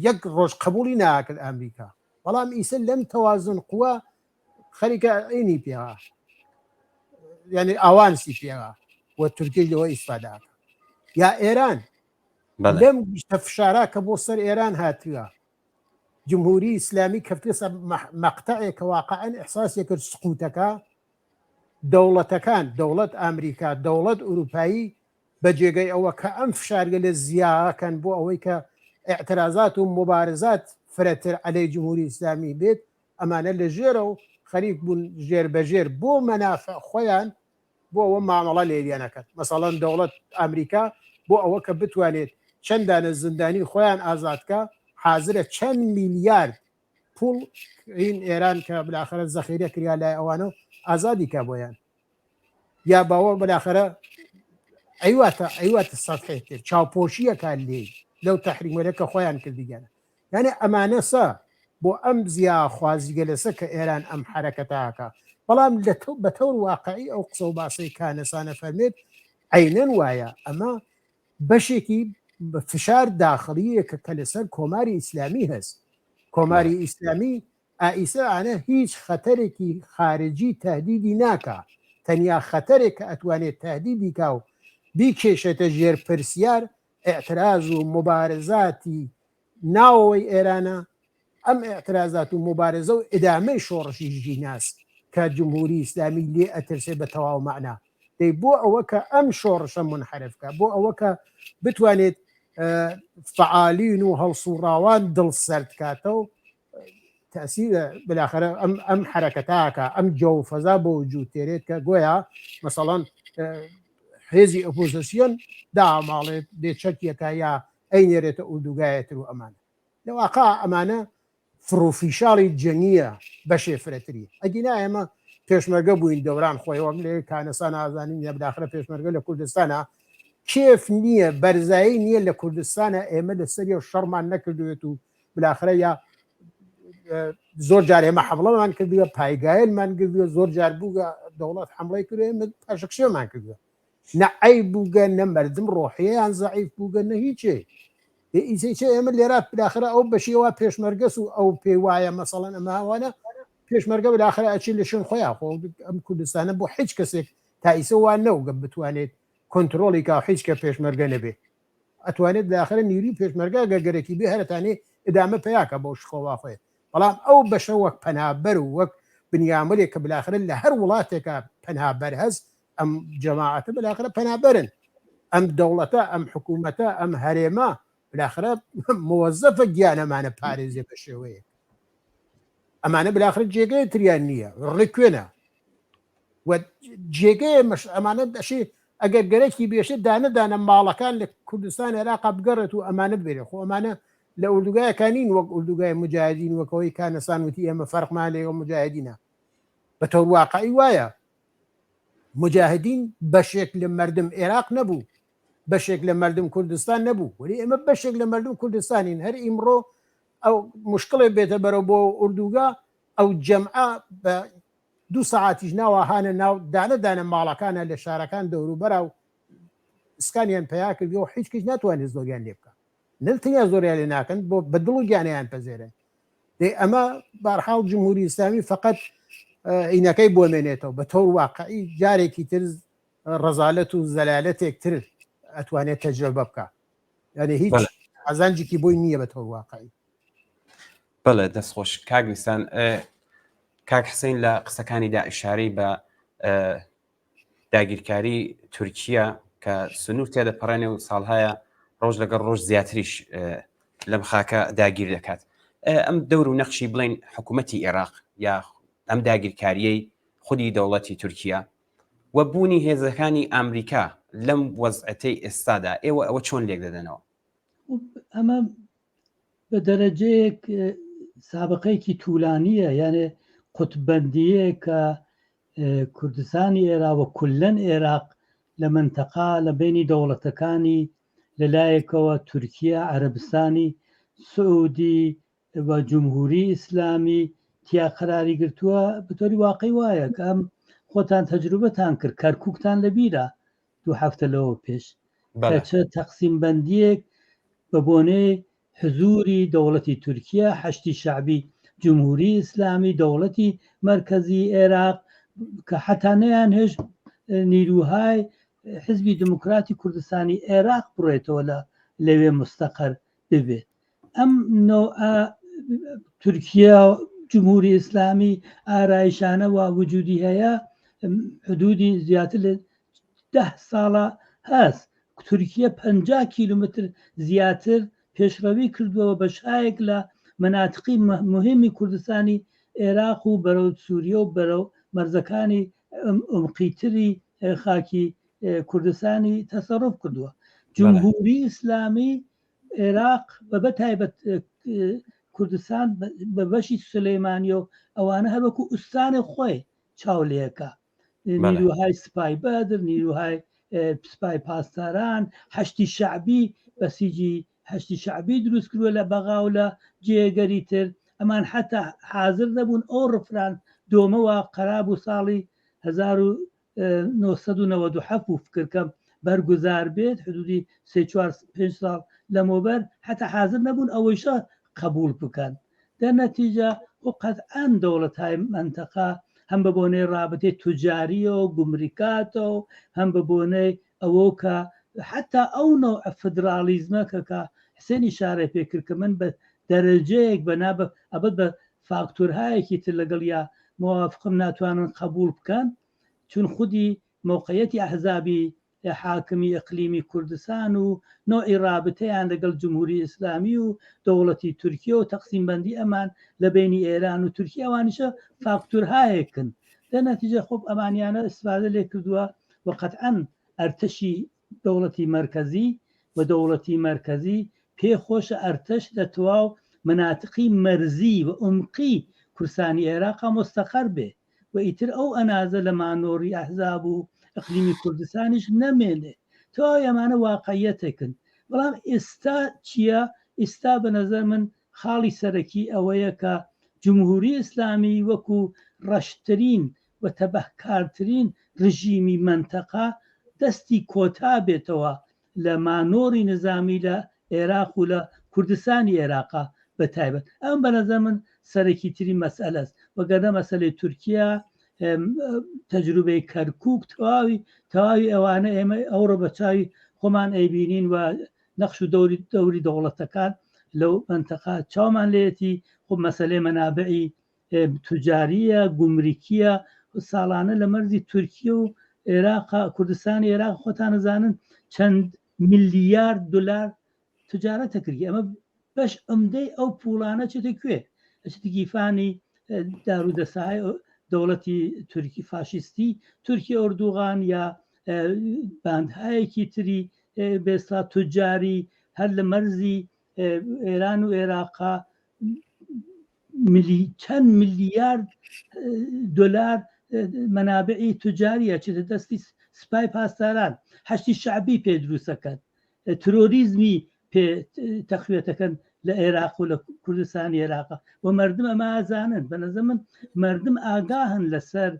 یەک ڕۆژ قبولی ناکرد ئەمریکا بەڵام ئیسە لەم تەوازن قووا خەریکە عینی پێوە یعنی ئاوانسی پێوە و تورکی لەوە ئیسفاداکە یا ئێران لەم گشتە فشارا کە بۆ سەر ئێران هاتووە جمهوری ئیسلامی کەفتە مەقتەعێکە واقعەن ئەحساسی کرد سقوتەکە دەوڵەتەکان دەوڵەت ئەمریکا دەوڵەت ئوروپایی بە جێگەی ئەوە کە ئەم فشارگە لە زیاکەن بۆ ئەوەی کە اعتراضات و مبارزات فرەتر عەلەی جمهوری ئیسلامی بێت ئەمانە لە ژێرە و خەریک بوون ژێر بەژێر بۆ مەنافع خۆیان بۆ ئەوە مامەڵە لێریانەکەن مەسەڵەن دەوڵەت ئەمریکا بۆ ئەوە کە بتوانێت چەندانە زندانی خۆیان ئازادکە حازرە چەند میلیارد پوڵ این ئێران کە بلاخرە زەخیرە کریا لای ئەوانە ئازادی کا بۆیان یا باوە بلاخرە ئەیواتە سەفحێتر چاوپۆشیەکان لێ لەو تەحریمەرەکە خۆیان کردیگەنە یعنی ئەمانە سا بۆ ئەم زیا خوازیگە لەسە کە ئێران ئەم حرەکەتاکە بەڵام بە تەور واقعی ئەو قسە و باسی کانەسانە فەرمێت عینەن وایە ئەمە بەشێکی فشار داخلیەکە کە لەسەر کۆماری ئیسلامی هەست کۆماری ئیسلامی ئائیسانە هیچ خەتەرێکی خارجی تهدیدی ناکە تەنیا خەتەرێک کە ئەتوانێت تهدیدی کا و بیکێشێتە ژێر پرسیار ئێعتراز و مبارزاتی ناوەوەی ئێرانە ئەم ئێعترازات و مبارزە و ئدامەی شۆڕشی ژیناس کە جمهوری ئیسلامی لێ ئەترسێ بە تەواو مەعنا دەی بۆ ئەوە کە ئەم شۆڕشە منحرفکە بۆ ئەوە کە بتوانێت فعالین و هەڵسوڕاوان دڵسەرد کاتە و تأسیرە بالاخرە ئەم حرەکەتاکە ئەم جەو فەزا بۆ وجود تێرێت کە گویا مەسەڵەن حێزی ئۆپۆزیسیۆن داماڵێت دێچەکیەکە یا ئەینێرێتە ئوردوگایەتر و ئەمانە لەواقع ئەمانە فرۆفیشاڵی جەنگیە بەشێ فرەتری ئەگینا ئێمە پێشمەرگە بووین دەوران خۆی وەک لێ کانەسان ئازانین یا بداخرە پێشمەرگە لە کوردستانە کێف نییە بەرزایی نییە لە کوردستانە ئێمە لەسەری و شەڕمان نەکردوێت و بلاخرە یا زۆر جار ئێمە حمڵەمان کردووە پایگایلمان کردووە زۆر جار بووگە دەوڵەت حمڵی کردوێ پاشەکشێمان کردووە نەعی بووگە نە مەردم ڕۆحیەیان زەعیف بووگە نە هیچێ ئیسێ ئێمە لێرا بلاخرە ئەو بەشیەوە پێشمەرگەس و ئەو پێی وایە مەسەڵەن ئەماوانە پێشمەرگە بلاخرە ئەچی لە شوێن خۆیان خۆ ئەم کوردستانە بۆ هیچ کەسێک تا ئیسە وان نەوگە بتوانێت کۆنتترۆلی کا هیچ کە پێشمەرگە نەبێ ئەتوانێت داخرە نیوری پێشمەرگە گەگەرەی بێ هەرتانێ ئدامە پێیاکە بۆ شخۆوا خۆێ بەڵام ئەو بەشە وەک پەنابەر و وەک بنیامەرێک کە بلاخرە لە هەر وڵاتێکە پەنابەر هەست ئەم جەماعەتە بلاخرە پەنابەرن ئەم دەوڵەتە ئەم حکوومەتە ئەم هەرێمە بلاخرە موەزەفە گیانەمانە پارێزێ بە شێوەیە ئەمانە بلاخرە جێگەی تریان نییە ڕێک کوێنە جێگەی ئەمانە دەشی ئەگەر گەرەکی بێشێ دانەدانە ماڵەکان لە کوردستان عێراقا بگەڕێت و ئەمانە بێرێ خۆ ئەمانە لە ئوردوگایەکانین وەک ئوردوگای مجاهدین وەکەوەی کانەسان وتی ئێمە فەرقمان لێەوە مجاهدینە بە تەور واقعی وایە مجاهدین بەشێک لە مردم عێراق نەبوو بەشێک لە مردم کوردستان نەبوو ولی ئێمە بەشێک لە مردم کوردستانین هەر ئیمڕۆ ئەو مشکڵێ بێتە بەرەو بۆ ئوردوگا ئەو جەمعە بە 2 ساعتیش ناوە هانە ناو دانەدانە ماڵەکانە لە شارەکان دەوروبەرە و سکانیان پیا کردەوە هیچ کەس ناتوانێت زۆریان لێ بکە نلتەنیا زۆریان لێ ناکەن بۆ بە دڵ و گیانیان پەزێرن دەی ئەمە بەرحاڵ جمهوری ئیسلامی فقط عینەکەی بۆ مێنێتەوە بە تەور واقعی جارێکی تر ڕەزالەت و زەلالەتێک تر ئەتوانێت تەجربە بکە یعنی هیچ حەزانجێکی بۆی نییە بە تەور واقعی بەڵێ دەستخۆش کاگویستان کاک حسین لە قسەکانی دا ئیشارەی بە داگیرکاری تورکیا کە سنوور تێ دەپەڕێنێ و ساڵهایە ڕۆژ لەگەڵ ڕۆژ زیاتریش لەم خاکە داگیر دەکات ئەم دەور و نەخشی بڵێن حکوومەتی عێراق یا ئەم داگیرکاریەی خودی دەوڵەتی تورکیا و بوونی هێزەکانی ئەمریکا لەم وەزعەتەی ئێستادا ئێوە ئەوە چۆن لێک دەدەنەوە ئەمە بە دەرەجەیەک سابقەیەکی توولانیە یانێ قوتبەندیە کە کوردستانی عێراق و کولەن عێراق لە منتەقا لە بینی دەوڵەتەکانی لەلایەکەوە تورکیا عەرەبستانی سعودی و جمهوری ئیسلامی تیا قەراری گرتووە بەتۆری واقعی وایە کە ئەم خۆتان تەجروبەتان کرد کەرکووکتان لە بیرە 2 هەفتە لەوە پێش چە تەقسیم بەندیەک بە بۆنەی حزوری دەوڵەتی تورکیا حەشتی شعبی جمهوری ئیسلامی دەوڵەتی مرکزی عێراق کە حتانەیان هێش نیروهای حزبی دموکراتی کوردستانی عێراق بڕێتەوە لەوێ مستەقەر ببێت ئەم تورکیا جمهوری ئیسلامی ئارایشانە و وجودی هەیە حدودی زیاتر لە 10 ساڵە هەست تورکیا 50 کیلومتر زیاتر پێشڕەوی کردووە بە شایەک لە مناتقی مهمی کوردستانی عێراق و بەرەو سووریە و بەرەو مەرزەکانی ئەمقیتری خاکی کوردستانی تەسەڕف کردووە جمهوری ئیسلامی عێراق بە تایبەت کوردستان بە بەشی سلەیمانیە و ئەوانە هەروەکو ئوستانی خۆی چاولەکە نیروهای سپای بەدر نیروهای سپای پاسداران حەشتی شعبی بەسیجی حەشتی شعبی دروست کردووە لە بەغا و لە جێگەری تر ئەمان حتا حاضر دەبوون ئەو ڕفران دۆمەوە قەراب و ساڵی 1997 و فکرکەم بەرگوزار بێت حدودی 3-4-5 ساڵ لەمەوبەر حتا حاضر نەبوون ئەوەیشە قبول بکەن دەرنەتیجە و قەتعاً دەوڵەت‌های منتەقە هەم بە بۆنەی رابطەی توجاریە و گومریکاتە و هەم بە بۆنەی ئەوە کە حتا ئەو نوع فدرالیزمە کە حسێن ئیشارە پێکرد کە من بە دەرەجەیەک ئەبەت بە فاکتورهایەکی تر لەگەڵ یا موافقم ناتوانن قبول بکەن چون خودی موقعیەتی ئەحزابی حاکمی ئەقلیمی کوردستان و نوعی رابطەیان لەگەڵ جمهوری ئیسلامی و دەوڵەتی تورکیە و تەقسیم بەندی ئەمان لە بینی ئێران و تورکیە ئەوانیشە فاکتورهایەکن دەرنەتیجە خۆب ئەمانیانە ئیسفادە لێ کردووە و قەتعاً ئەرتەشی دەوڵەتی مرکزی و دەوڵەتی مرکزی پێخۆشە ئەرتەش لە تواو مناتقی مەرزی و عمقی کوردستانی عێراق مستەقەر بێ و ئیتر ئەو ئەنازە لە مانۆری ئەحزاب و ئەقلیمی کوردستانیش نەمێنێ تو ئەمانە واقعیەتێکن بەڵام ئێستا چییە؟ ئێستا بە نەزەر من خاڵی سەرەکی ئەوەیە کە جمهوری ئیسلامی وەکو ڕەشترین و تەبەهکارترین ڕژیمی منتەقە دەستی کۆتا بێتەوە لە مانۆری نظامی لە عێراق و لە کوردستانی عێراقا بە تایبەت ئەم بە نەزەر من سەرەکی تری مەسئلە است وەگەرنە مەسەلەی تورکیا تەجروبەی کەرکووک تەواوی ئەوانە ئێمە ئەوڕۆ بە چاوی خۆمان ئەیبینین و نەخش و دەوری دەوڵەتەکان لەو منتەقە چاومان لێتی خۆ مەسەلەی مەنابعی توجاریە گومریکیە ساڵانە لە مەرزی تورکیە و عێراق کوردستانی عێراق خۆتان نەزانن چەند ملیارد دلار تجارەتە کردی ئەمە بەش ئەمدەی ئەو پوڵانە چێتە کوێ ئەچێتی گیفانی دارودەسای دەوڵەتی تورکی فاشیستی تورکی ئۆردوغان یا باندهایەکی تری بێستا توجاری هەر لە مەرزی ئێران و عێراقا چەند ملیارد دلار منابعی توجاریە چێتە دەستی سپای پاسداران هەشتی شعبی پێ دروستەکەن ترۆریزمی پێ تەقویەتەکەن لە عێراق و لە کوردستانی عێراق و مردم ئەمە ئازانن بە نەزەر من مردم ئاگاهن لەسەر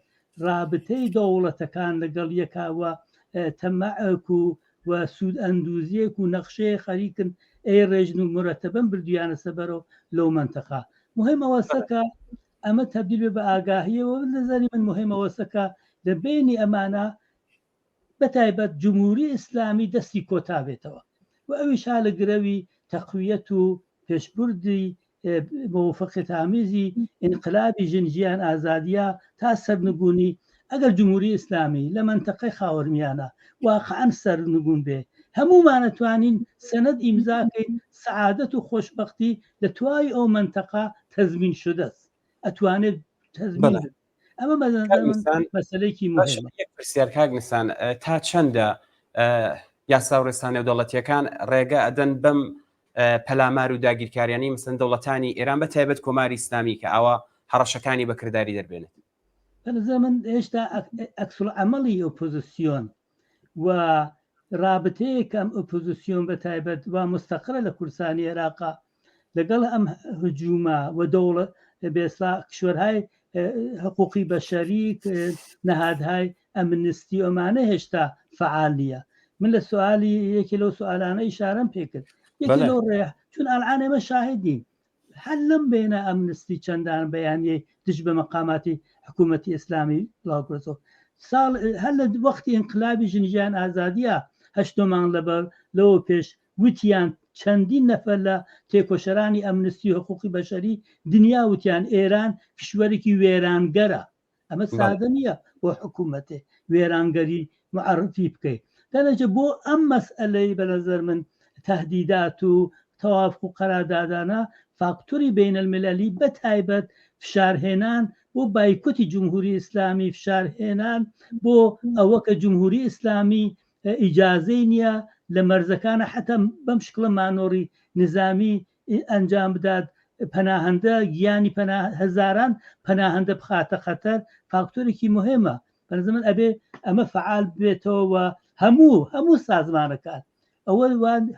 رابطەی دەوڵەتەکان لەگەڵ یەکاوە تەمەعک و سوود ئەندوزیەک و نەخشەیە خەریکن ئەی ڕێژن و مرەتەبەن بردویانە سەبەرەوە لەو منتەقە مهم ئەوەسەکە ئەمە تەبدیل بە ئاگاهیەوە لەزاری من مهم ئەوەسەکە لە بینی ئەمانە بەتایبەت جمهوری ئیسلامی دەستی کۆتا بێتەوە و ئەویش لە گرەوی تەقویەت و پێشبردی موفقیت ئامیزی ئینقلابی ژنجیان ئازادیە تا سەرنگونی ئەگەر جمهوری ئیسلامی لە منتەقەی خاوەرمیانە واقعاً سەرنگون بێ هەمومان ئەتوانین سەنەد ئیمزاکەین سەعادەت و خۆشبەختی لە توای ئەو منتەقە تەزمین شدەست ئەتوانێت تەزمین ئەمە مەسەلەیەکی مهمە پرسیار کاک نیسان تا چەندە یاسا و ڕێستانی و دەوڵەتیەکان ڕێگە ئەدەن بەم پەلامار و داگیرکاریانی مەسەن دەوڵەتانی ئێران بە تایبەت کۆماری ئیسلامی کە ئەوە هەڕەشەکانی بەکردداری دەربێنێت بەنظر من هێشتا ئەکسڵ عەمەڵی ئۆپۆزیسیۆن و رابطەیەک ئەم ئۆپۆزیسیۆن بە تایبەت و مستەقرە لە کوردستانی عێراقا لەگەڵ ئەم هجوومە و دەوڵەت بێسا کشوەرهای حقوقی بەشەری نەهادهای ئەمنستی ئەمانە هێشتا فعال نییە من لە سوالی یەکی لەو سوالانە ئیشارەم پێکرد یەکی لەو ڕێ چون ئەلعان ئێمە شاهدین هەر لەم بینە ئەمنستی چەندان بەیانیەی دژ بە مەقاماتی حکوومەتی ئیسلامی بڵاوکرێتەوە ساڵ هەر لە وەختی ئینقلابی ژنجیان ئازادیە هەشتۆمان لەبەر لەوە پێش وتیان چەندین نەفەر لە تێکۆشەرانی ئەمنستی و حقوقی بەشەری دنیا وتیان ئێران کشوەرێکی وێرانگەرە ئەمە سادە نییە بۆ حکوومەتێ وێرانگەری معرفی بکەیت دەنەجە بۆ ئەم مەسئلەی بە نەزەر من تهدیدات و تەوافق و قەراردادانە فاکتوری بینەلملەلی بە تایبەت فشارهێنان بۆ بایکۆتی جمهوری ئیسلامی فشارهێنان بۆ ئەوە کە جمهوری ئیسلامی ئیجازەی نییە لە مەرزەکانە حتا بەم شکڵە مانۆری نظامی ئەنجام بدات پەناهەندە گیانی هەزاران پەناهەندە بخاتە خەتەر فاکتۆرێکی مهمە بەنظر من ئەبێ ئەمە فعال بێتەوە هەموو سازمانەکان ئەوە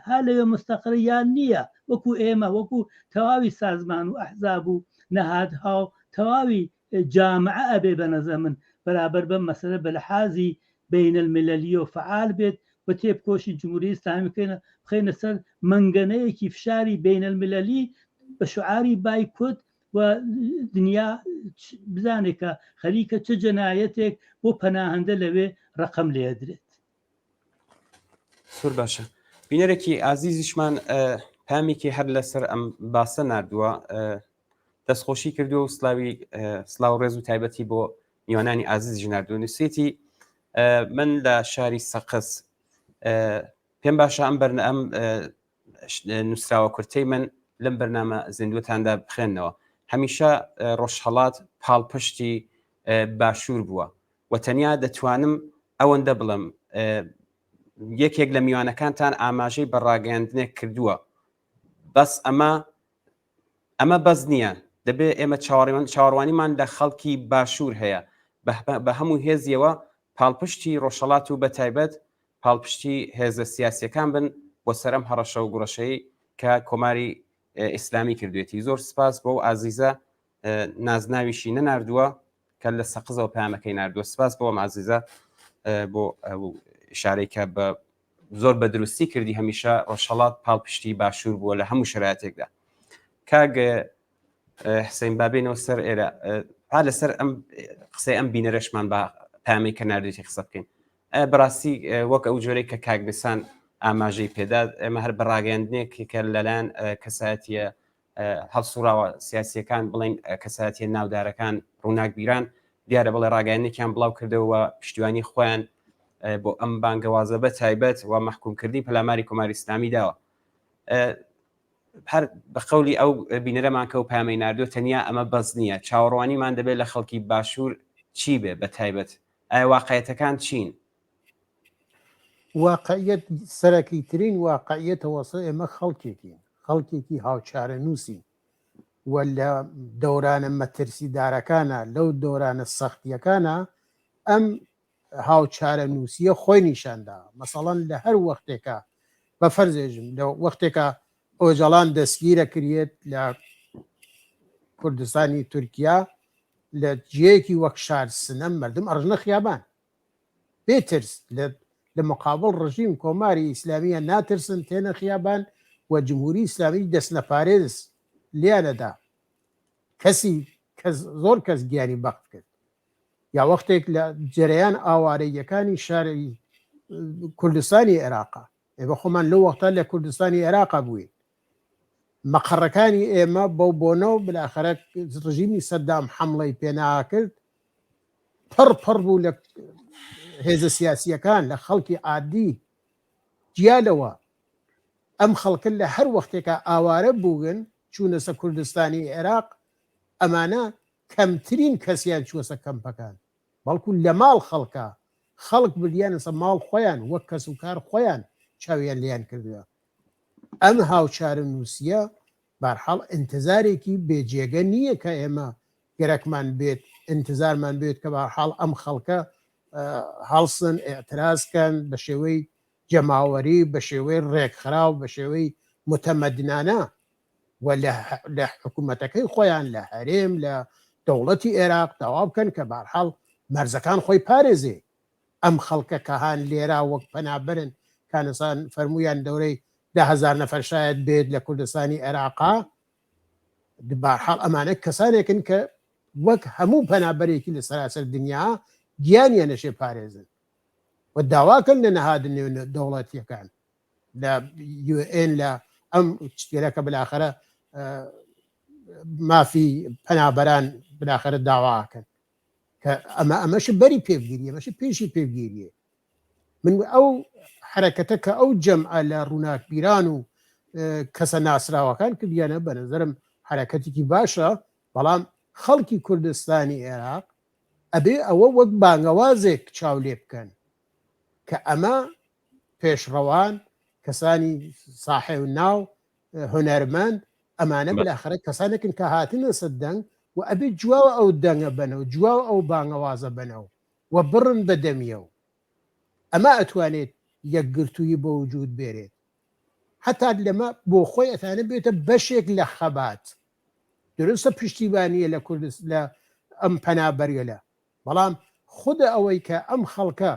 ها لەوێ مستەقر یان نییە وەکو ئێمە وەکو تەواوی سازمان و ئەحزاب و نەهادها و تەواوی جامعە ئەبێ بە نەزەر من بەرابەر بەم مەسەلە بە لەحازی بینەلملەلی و فعال بێت بە تێبکۆشی جمهوری ئیسلامی بخینە سەر منگەنەیەکی فشاری بین المللی بە شعاری بایکۆت و دنیا بزانێت کە خەریکە چه جەنایەتێک بۆ پەناهەندە لەوێ ڕقم لێدرێت. سور باشە بینەرێکی ئازیزیشمان پامێکی هەر لەسەر ئەم باسە نردووە دەستخۆشی کردو و سلااو ڕێز و تایبەتی بۆ میوانانی ئازیزی نردوو نووسێتی من لە شاری سەقس پێم باشە ئەم بەرنە ئەم نووسراوە کورتەی من لەم بەرنامە زیندوەتاندا بخێنەوە هەمیشە ڕۆژهەڵات پاڵپشتی باشوور بووە و تەنیا دەتوانم ئەوەندە بڵم یەکێک لە میوانەکانتان ئاماژەی بەڕاگەاندنێک کردووە بەس ئەمە بەس نییە دەبێت ئێمە چاوەڕوانیمان لە خەڵکی باشوور هەیە بە هەموو هێزیەوە پاڵپشتی ڕۆژهەڵات و بەتایبەت پاڵپشتی هێزە سیاسیەکان بن بۆ سەرم هەڕەشە و گوڕەشەی کە کۆماری ئیسلامی کردوێتی زۆر سپاس بۆ ئازیزە نازناویشی نەناردووە کە لە سەقزەوە پامەکەی نردووە سپاس بۆ ئازیزە بۆ شارێکە بە زۆر بە دروستی کردی هەمیشە ڕۆژهەڵات پاڵپشتی باشوور بووە لە هەموو شرایەتێکدا کاگ حسین بابێنەوە سەر ئێرە لەسەر ئەم قسەی ئەم بینەرەشمان بە پامەی کە نردێتی قسە بکەین بەڕاستی وەک ئەو جۆرەی کە کاگبسان ئاماژەی پێدا ئێمە هەر بەڕاگەاندنێکی کە لەلایەن کەسایەتیە هەڵسوراوە سیاسیەکان بڵین کەسایەتیە ناودارەکان ڕووناک بیران دیارە بڵێ ڕاگەاندنێکیان بڵاو کردەوە پشتیوانی خۆیان بۆ ئەم بانگەوازە بە تایبەت و محکومکردی پەلاماری کۆماری ئیسلامی داوە هەر بە قەولی ئەو بینەرەمان کە و پامەی نردووە تەنیا ئەمە بەس نییە چاوەڕوانیمان دەبێت لە خەڵکی باشوور چی بێ بە تایبەت ئایا واقعەتەکان چین واقعیت سەرەکی ترین واقعیتەوەسە ئێمە خەڵکێکی هاوچارە نووسی و لە دەورانە مەترسیدارەکانە لەو دۆرانە سەختیەکانە ئەم هاوچارە نووسیە خۆی نیشاندا مەسەڵەن لە هەر وەختێکە بە فەرزێژم لە وەختێکە ئۆجەڵان دەستگیرە کرێت لە کوردستانی تورکیا لە جێیەکی وەک شار سنەم مردم ئەڕژنە خیابان بێترس لە مقابل ڕژیم کۆماری ئیسلامیە ناترسن تێنە خیابان و جمهوری ئیسلامی دەستنە پارێز لیانەدا زۆر کەس گیانی بەخت کرد یا وەختێک لە جەرەیان ئاوارەیەکانی شاری کوردستانی عێراقا ئێمە خۆمان لەو وەختە لە کوردستانی عێراقا بووین مەقەڕەکانی ئێمە بەو بۆنەوە بلاخەرە ڕژیمی سەدام حەمڵەی پێنا کرد پڕ بوو لە هێزە سیاسیەکان لە خەڵکی عادی گیالەوە ئەم خەڵکن لە هەر وەختێکە ئاوارە بووگن چوونەسە کوردستانی عێراق ئەمانە کەمترین کەسیان چوەسە کەمپەکان بەڵکو لە ماڵ خەڵک بریانەسە ماڵ خۆیان وەک کەس و کار خۆیان چاویان لیان کردووە ئەم هاوچارە نووسیە بەرحاڵ ئینتزارێکی بێجێگە نییە کە ئێمە گەرەکمان بێت ئینتزارمان بێت کە بەرحاڵ ئەم خەڵکە هەڵسن ئێعترازکەن بە شێوەی جەماوەری بە شێوەی ڕێکخراو بە شێوەی متەمەدنانە و لە حکوومەتەکەی خۆیان لە هەرێم لە دەوڵەتی عێراق داوا بکەن کە بەرحاڵ مەرزەکان خۆی پارێزێ ئەم خەڵکە کەهان لێرا وەک پەنابرن کانسان فەرمویان دەورەی 10,000 نەفەر شاید بێت لە کوردستانی عێراقا بەرحاڵ ئەمانە کەسانێکن کە وەک هەموو پەنابەرێکی لە سەراسەر دنیا گیانیان نەشێ پارێزن و داواکەن لە نەهادن دەوڵەتیەکان لە UN لە ئەم شتێرەکە بلاخەرە مافی پەنابەران بلاخەرە داواکەن کە ئەمەش بەری پێبگیریە ئەمەش پێشی پێبگیریە من ئەو حرەکەتە کە ئەو جەمعە لە ڕووناکبیران و کەسە ناسراوەکان کردیانە بە نەزەرم حرەکەتێکی باشە بەڵام خەڵکی کوردستانی عێراق ئەبێ ئەوە وەک بانگەوازێک چاو لێ بکەن کە ئەمە پێشڕەوان کەسانی ساحێ و ناو هونەرمەند ئەمانە بلاخەرە کەسانێکن کە هاتنە سەر دەنگ و ئەبێ جواوە ئەو دەنگە بنەوە جواوە ئەو بانگەوازە بنەوە و بڕن بەدەمیەوە ئەمە ئەتوانێت یەکگرتووی بۆ وجود بێرێت حتا لەمە بۆ خۆی ئەتانە بێتە بەشێک لە خەبات درستە پشتیبانیە لە کوردستان لە ئەم پەنابەریە لە بەڵام خودە ئەوەی کە ئەم خەڵکە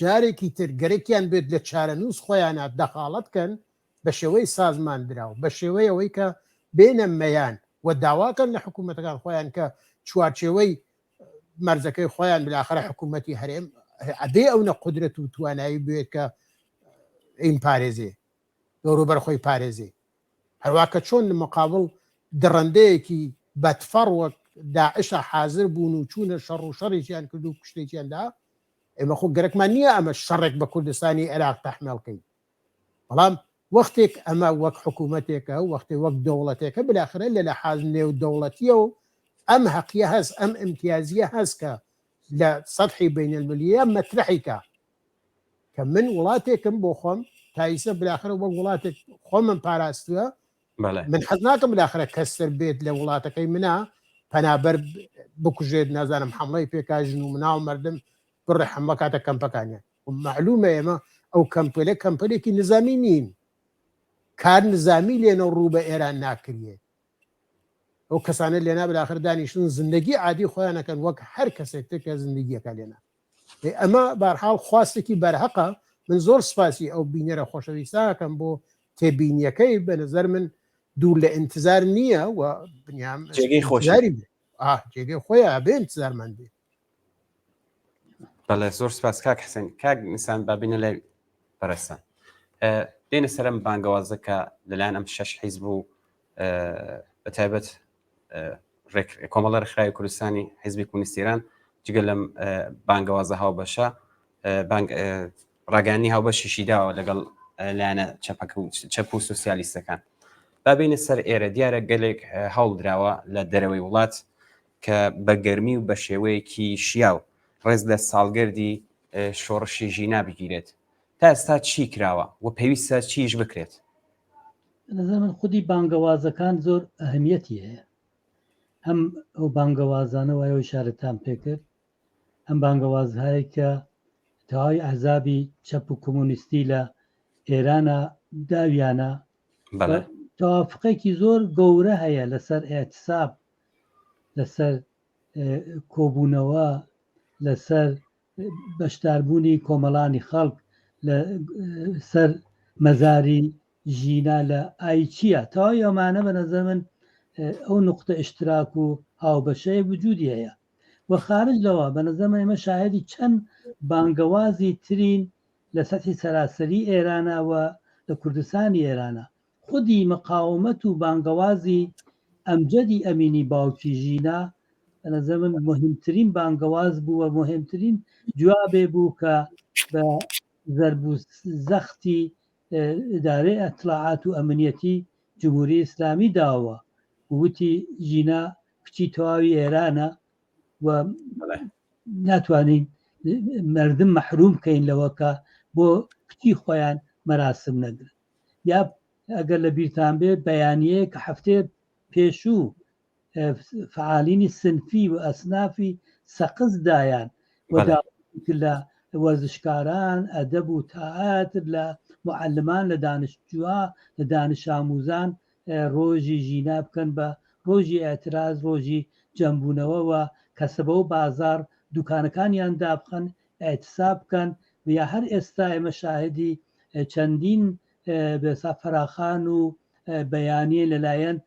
جارێکی تر گەرەکیان بێت لە چارەنووس خۆیانە دەخاڵەتکەن بە شێوەی سازمان دراوە بە شێوەی ئەوەی کە بێنە مەیان و داواکەن لە حکوومەتەکان خۆیان کە چوارچێوەی مەرزەکەی خۆیان بلاخرە حکوومەتی هەرێم ئەدێ ئەوە قدرەت و توانایی بێت کە ئین پارێزێ دەوروبەر خۆی پارێزێ هەروواکە چۆن لە مقابل دڕندەیەکی بەتفەڕ وەک داعشە حاضر بوون و چوونە شەڕ و شەڕێکیان کرد و کوشتێکیاندا ئێمە خۆ گەرەکمان نییە ئەمە شەڕێک بە کوردستانی عێراق تەحمێڵکەین بەڵام وەختێک ئەمە وەک حکوومەتێکە وەختێ وەک دەوڵەتێکە بلاخرە لە لەحاز نێو دەوڵەتیە و ئەم حەقیە هەست ئەم ئیمتیازیە هەست کە لە سەطحی بینالمللیە مەترحیکە کە من وڵاتێکم بۆ خۆم تایسە بلاخرە وەک وڵاتێک خۆمم پاراستووە من حەز ناکەم بلاخرە کەسر بێت لە وڵاتەکەی منە پەنابەر بکوژێت نازانم حمڵی پێکاژن و مناو مردم بڕێ حمڵە کاتە کەمپەکانیان معلومە ئێمە ئەو کەمپەلە کەمپەلێکی نظامی نین کار نظامی لێنە ڕوو بە ئێران ناکرێت ئەو کەسانە لێنا بلاخر دانیشتن زندگی عادی خۆیانەکەن وەک هەر کەسێک تێکە زندگیەکە لێنا ئەمە بەرحاڵ خواستێکی بەرهەقە من زۆر سپاسی ئەو بینەرە خۆشەویستاکەم بۆ تێبینیەکەی بە نظر من دوور لە انتظار نییە و بنیام جێگەی خۆشاری جێگەی خۆیان بێ انتظارمان بێ بەڵێ زۆر سپاس کاک حسێن کاک نیسان بابینە لای بەرەسان دێنە سەرم بانگەوازەکە لەلایەن ئەم 6 حیزب و بەتایبەت کۆمەڵە ڕێکخراوی کوردستانی حیزبی کۆمونیستی ئێران جگە لەم بانگەوازە هاوبەشە ڕاگەیاندنی هاوبەشیشی داوە لەگەڵ لایەنە چەپ و سۆسیالیستەکان بابینە سەر ئێرە دیارە گەلێک هەوڵ دراوە لە دەرەوەی وڵات کە بە گەرمی و بە شێوەیەکی شیاو ڕێز لە ساڵگەردی شۆڕشی ژینا بگیرێت تا ئێستا چی کراوە و پێویستە چیش بکرێت نظر من خودی بانگەوازەکان زۆر ئەهمیەتی هەیە هەم ئەو بانگەوازانە وایە شارەتان پێکرد ئەم بانگەوازهایی کە تەواوی ئەحزابی چەپ و کۆمۆنیستی لە ئێرانە داویانە تەوافقێکی زۆر گەورە هەیە لەسەر ئێتساب لەسەر کۆبوونەوە لەسەر بەشداربوونی کۆمەڵانی خەڵک لەسەر مەزاری ژینا لە ئایچیە تەواوی ئەمانە بە نەزەر من ئەو نقطە ئیشتراک و هاوبەشەیە وجودی هەیە و خارج لەوە بە نەزەر من ئێمە شاهدی چەند بانگەوازی ترین لە سەطحی سەراسەری ئێرانەوە لە کوردستانی ئێرانە خودی مقاومەت و بانگەوازی ئەمجەدی ئەمینی باوکی ژینا بە نەزەر من مهمترین بانگەواز بوو و مهمترین جوابێ بوو کە بە زەرب و زەختی ئیدارەی ئەتلاعات و ئەمنیەتی جمهوری ئیسلامی داوە وتی ژینا کچی تەواوی ئێرانە و ناتوانین مردم مەحروم بکەین لەوەکە بۆ کچی خۆیان مەراسم نەگرن یا ئەگەر لە بیرتان بێت بەیانیەیە کە هەفتێ پێشوو فعالینی سنفی و ئەسنافی سەقز دایان لە وەرزشکاران ئەدەب و تەئاتر لە معلمان لە دانشجووە لە دانش ئاموزان ڕۆژی ژینا بکەن بە ڕۆژی ئێتراز ڕۆژی جەمبوونەوەوە کەسبە و بازار دوکانەکانیان دابخەن ئێتساب بکەن و یا هەر ئێستا ئێمە شاهدی چەندین بێسا فەراخان و بەیانیە لەلایەن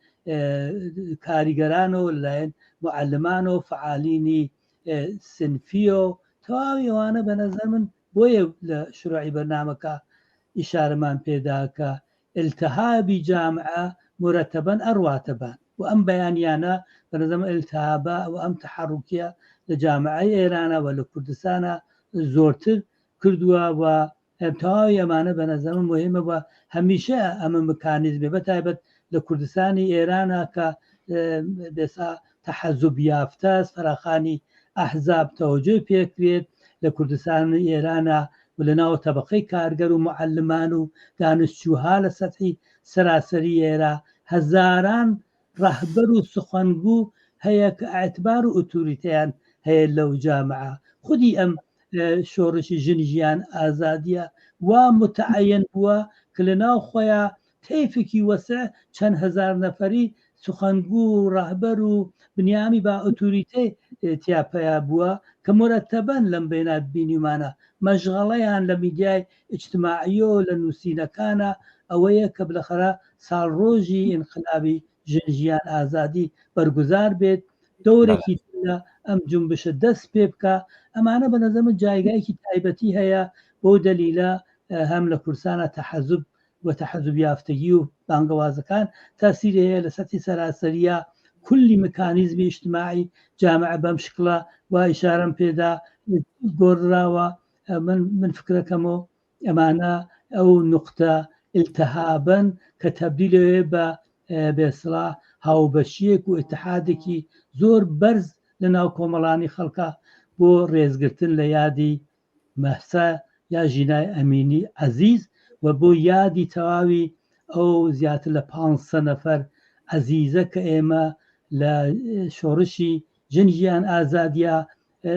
کاریگەرانەوە لەلایەن معلمانەوە فعالینی سنفیۆ تەواوی ئەوانە بە نەزەر من بۆیە لە شروعی بەرنامەکە ئیشارەمان پێداکە التهابی جامعە مرتبەن ئەڕواتەبان و ئەم بەیانیانە بە نەزەر التهابە و ئەم تحرکیە لە جامعەی ئێرانە و لە کوردستانە زۆرتر کردووە و تەواوی ئەمانە بە نەزەر من مهمە بە هەمیشە ئەمە مکانیزمێ بەتایبەت لە کوردستانی ئێرانە کە بێسا تەحەزوب یافتە فەراخانی ئەحزاب تەوەجۆ پێکرێت لە کوردستانی ئێرانە و لە ناو تەبەقەی کارگەر و معلمان و دانشجوها لە سەطحی سەراسەری ئێرە هەزاران ڕەهبەر و سخەنگو هەیە کە ئەعتبار و ئۆتۆریتەیان هەیە لەو جامعە خودی ئەم شۆڕشی ژنیان ئازادیە وا متعەین بووە کە لە ناو خۆیان تەیفێکی وەسع چەند هەزار نەفەری سخەنگو و ڕاهبەر و بنیامی با ئۆتۆریتەی تیاپەیە بووە کە مرەتەبەن لەم بینە بینیمانە مەشغەڵەیان لە میدیای ئیجتماعیۆ لە نووسینەکانە ئەوەیە کە بلەخەرە ساڵڕۆژی ئینقلابی ژنجیان ئازادی بەرگوزار بێت دەورێکی لە ئەم جنبشە دەست پێ بکە ئەمانە بە نەزەمە جایگایکی تایبەتی هەیە بۆ دەلیلە هەم لە کورسانە تەحەزوب و تەحەزوب یافتگی و بانگەوازەکان تاسیری هەیە لە سەتی سەراسەریە کولی مکانیزمی اجتماعی جامعە بەم شکڵە و ئیشارەم پێدا گۆڕراوە من فکرەکەمەوە ئەمانە ئەو نقطە التهابن کە تەبدیلەوێ بە بێسڵا هاوبەشیەک و اتحادێکی زۆر بەرز لە ناو کۆمەڵانی خەڵکە بۆ ڕێزگرتن لە یادی مەسا یا ژینای ئەمینی عەزیز و بۆ یادی تەواوی ئەو زیاتر لە 500 نەفەر عەزیزە کە ئێمە لە شۆڕشی ژنجیان ئازادیە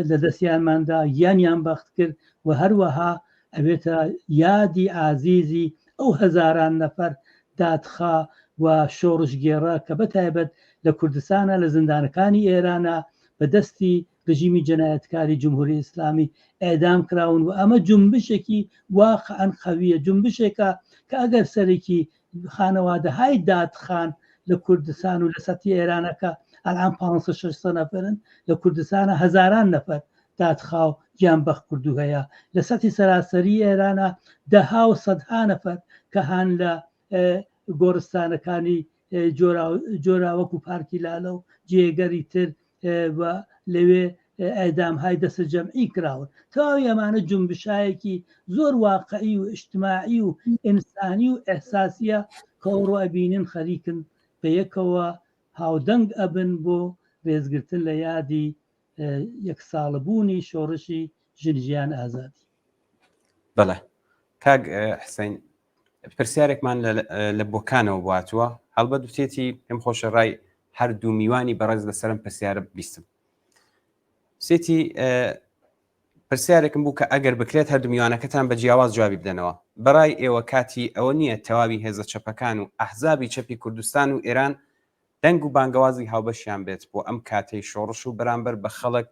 لە دەستیانماندا یانیان بەخت کرد و هەروەها ئەبێتە یادی عزیزی ئەو هەزاران نەفەر دادخا و شۆڕش گێڕە کە بەتایبەت لە کوردستانە لە زیندانەکانی ئێرانە بە دەستی ڕژیمی جەنایەتکاری جمهوری ئیسلامی ئێدام کراون و ئەمە جنبشێکی واقعاً خەویە جنبشێکە کە ئەگەر سەرێکی خانەوادەهای دادخان لە کوردستان و لە سەتی ئێرانەکە ئەلان 500 نەفرن لە کوردستانە هەزاران نەفەر دادخاو گیان بەخ کردو هەیە لە سەتی سەراسەری ئێرانە دەها و سەدها نەفەر کە هان لە گۆڕستانەکانی جۆراوەکو پارکی لالە و جێگەری تر لەوێ ئەدامهای دەسە جەمعی کراون تەواوی ئەمانە جنبشایەکی زۆر واقعی و اجتماعی و ئینسانی و ئەحساسیە کە ئەوڕۆ ئەبینن خەریکن بە یەکەوە هاودەنگ ئەبن بۆ ڕێزگرتن لە یادی یەک ساڵبوونی شۆڕشی ژنجیان ئازادی. بەڵێ کاک حسین پرسیارێکمان لە بۆکانەوە بواتوە هەڵبەت دوتێتی پێم خۆشە ڕای هەردوو میوانی بەڕێز لەسەرم پرسیارە بیستم سێتی پرسیارێکم بوو کە ئەگەر بکرێت هەردوو میوانەکەتان بە جیاواز جوابی بدەنەوە بەڕای ئێوە کاتی ئەوە نییە تەواوی هێزە چەپەکان و ئەحزابی چەپی کوردستان و ئێران دەنگ و بانگەوازی هاوبەشیان بێت بۆ ئەم کاتەی شۆڕش و بەرامبەر بە خەڵک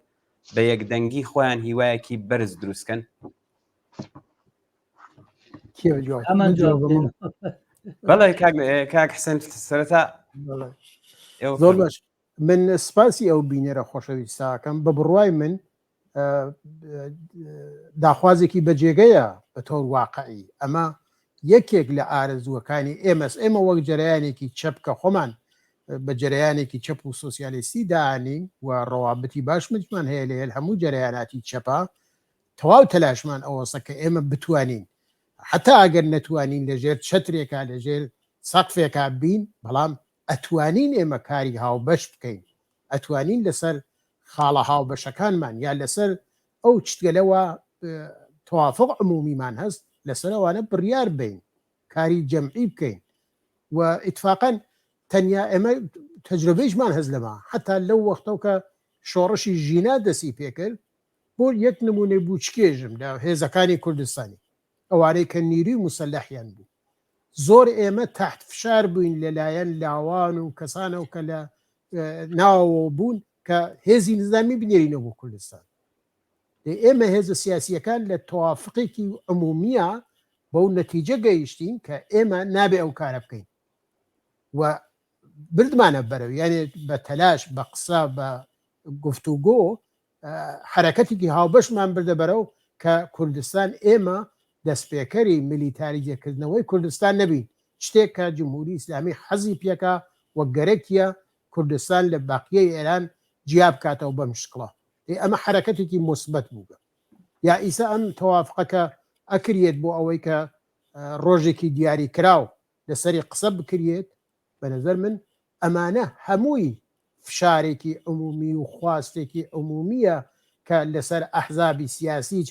بە یەکدەنگی خۆیان هیوایەکی بەرز دروستکەن؟ بەڵێ کاک حسێن سەرەتا زۆر باش من سپاسی ئەو بینێرە خۆشەویستاکەم بە بڕوای من داخوازێکی بەجێگەیە بە تۆر واقعی ئەمە یەکێک لە ئارەزووەکانی ئێمە وەک جەرەیانێکی چەپکە خۆمان بە جەرەیانێکی چەپ و سۆسیالیستی داهانین و ڕەوابەتی باشمتمان هەیە لە هەموو جەرەیاناتی چەپا تەواو تەلاشمان ئەوەسە کە ئێمە بتوانین حتا ئەگەر نەتوانین لەژێر چەترێکا لەژێر سەقفێکا بین بەڵام ئەتوانین ئێمە کاری هاوبەش بکەین ئەتوانین لەسەر خاڵە هاوبەشەکانمان یا لەسەر ئەو چتگەلەوە توافق عمومیمان هەست لەسەرەوانە بڕیار بین کاری جەمعی بکەین و ئیتفاقەن تەنیا ئێمە تەجربەیشمان هەز لەما حتا لەو وەختەوە کە شۆڕشی ژینا دەسی پێکرد بۆ یەک نمونەی بووچکێژم لە هێزەکانی کوردستانی ئەوانەی کە نیروی موسەلەحیان بوو زۆر ئێمە تحت فشار بووین لەلایەن لاوان و کەسانەوە کە لە ناوەوە بوون کە هێزی نظامی بنێرینەوە بۆ کوردستان ئێمە هێزە سیاسیەکان لە تەوافقێکی عمومیە بەو نەتیجە گەیشتین کە ئێمە نابێ ئەو کارە بکەین و بردمانە بەرەو یعنی بە تەلاش بە قسە بە گفتوگۆ حرەکەتێکی هاوبەشمان بردە بەرەو کە کوردستان ئێمە دەستپێکەری میلیتاریجێکردنەوەی کوردستان نەبین شتێک کە جمهوری ئیسلامی حەزی پێکە وە گەرەکیە کوردستان لە باقیەی ئێران جیا بکاتەوە بەم شکڵە ئەمە حرەکەتێکی مثبت بووگە یا ئیسا ئەم تەوافقەکە ئەکرێت بۆ ئەوەی کە ڕۆژێکی دیاری کراو لەسەری قسە بکرێت بە نظر من ئەمانە هەمووی فشارێکی عمومی و خواستێکی عمومیە کە لەسەر ئەحزابی سیاسیج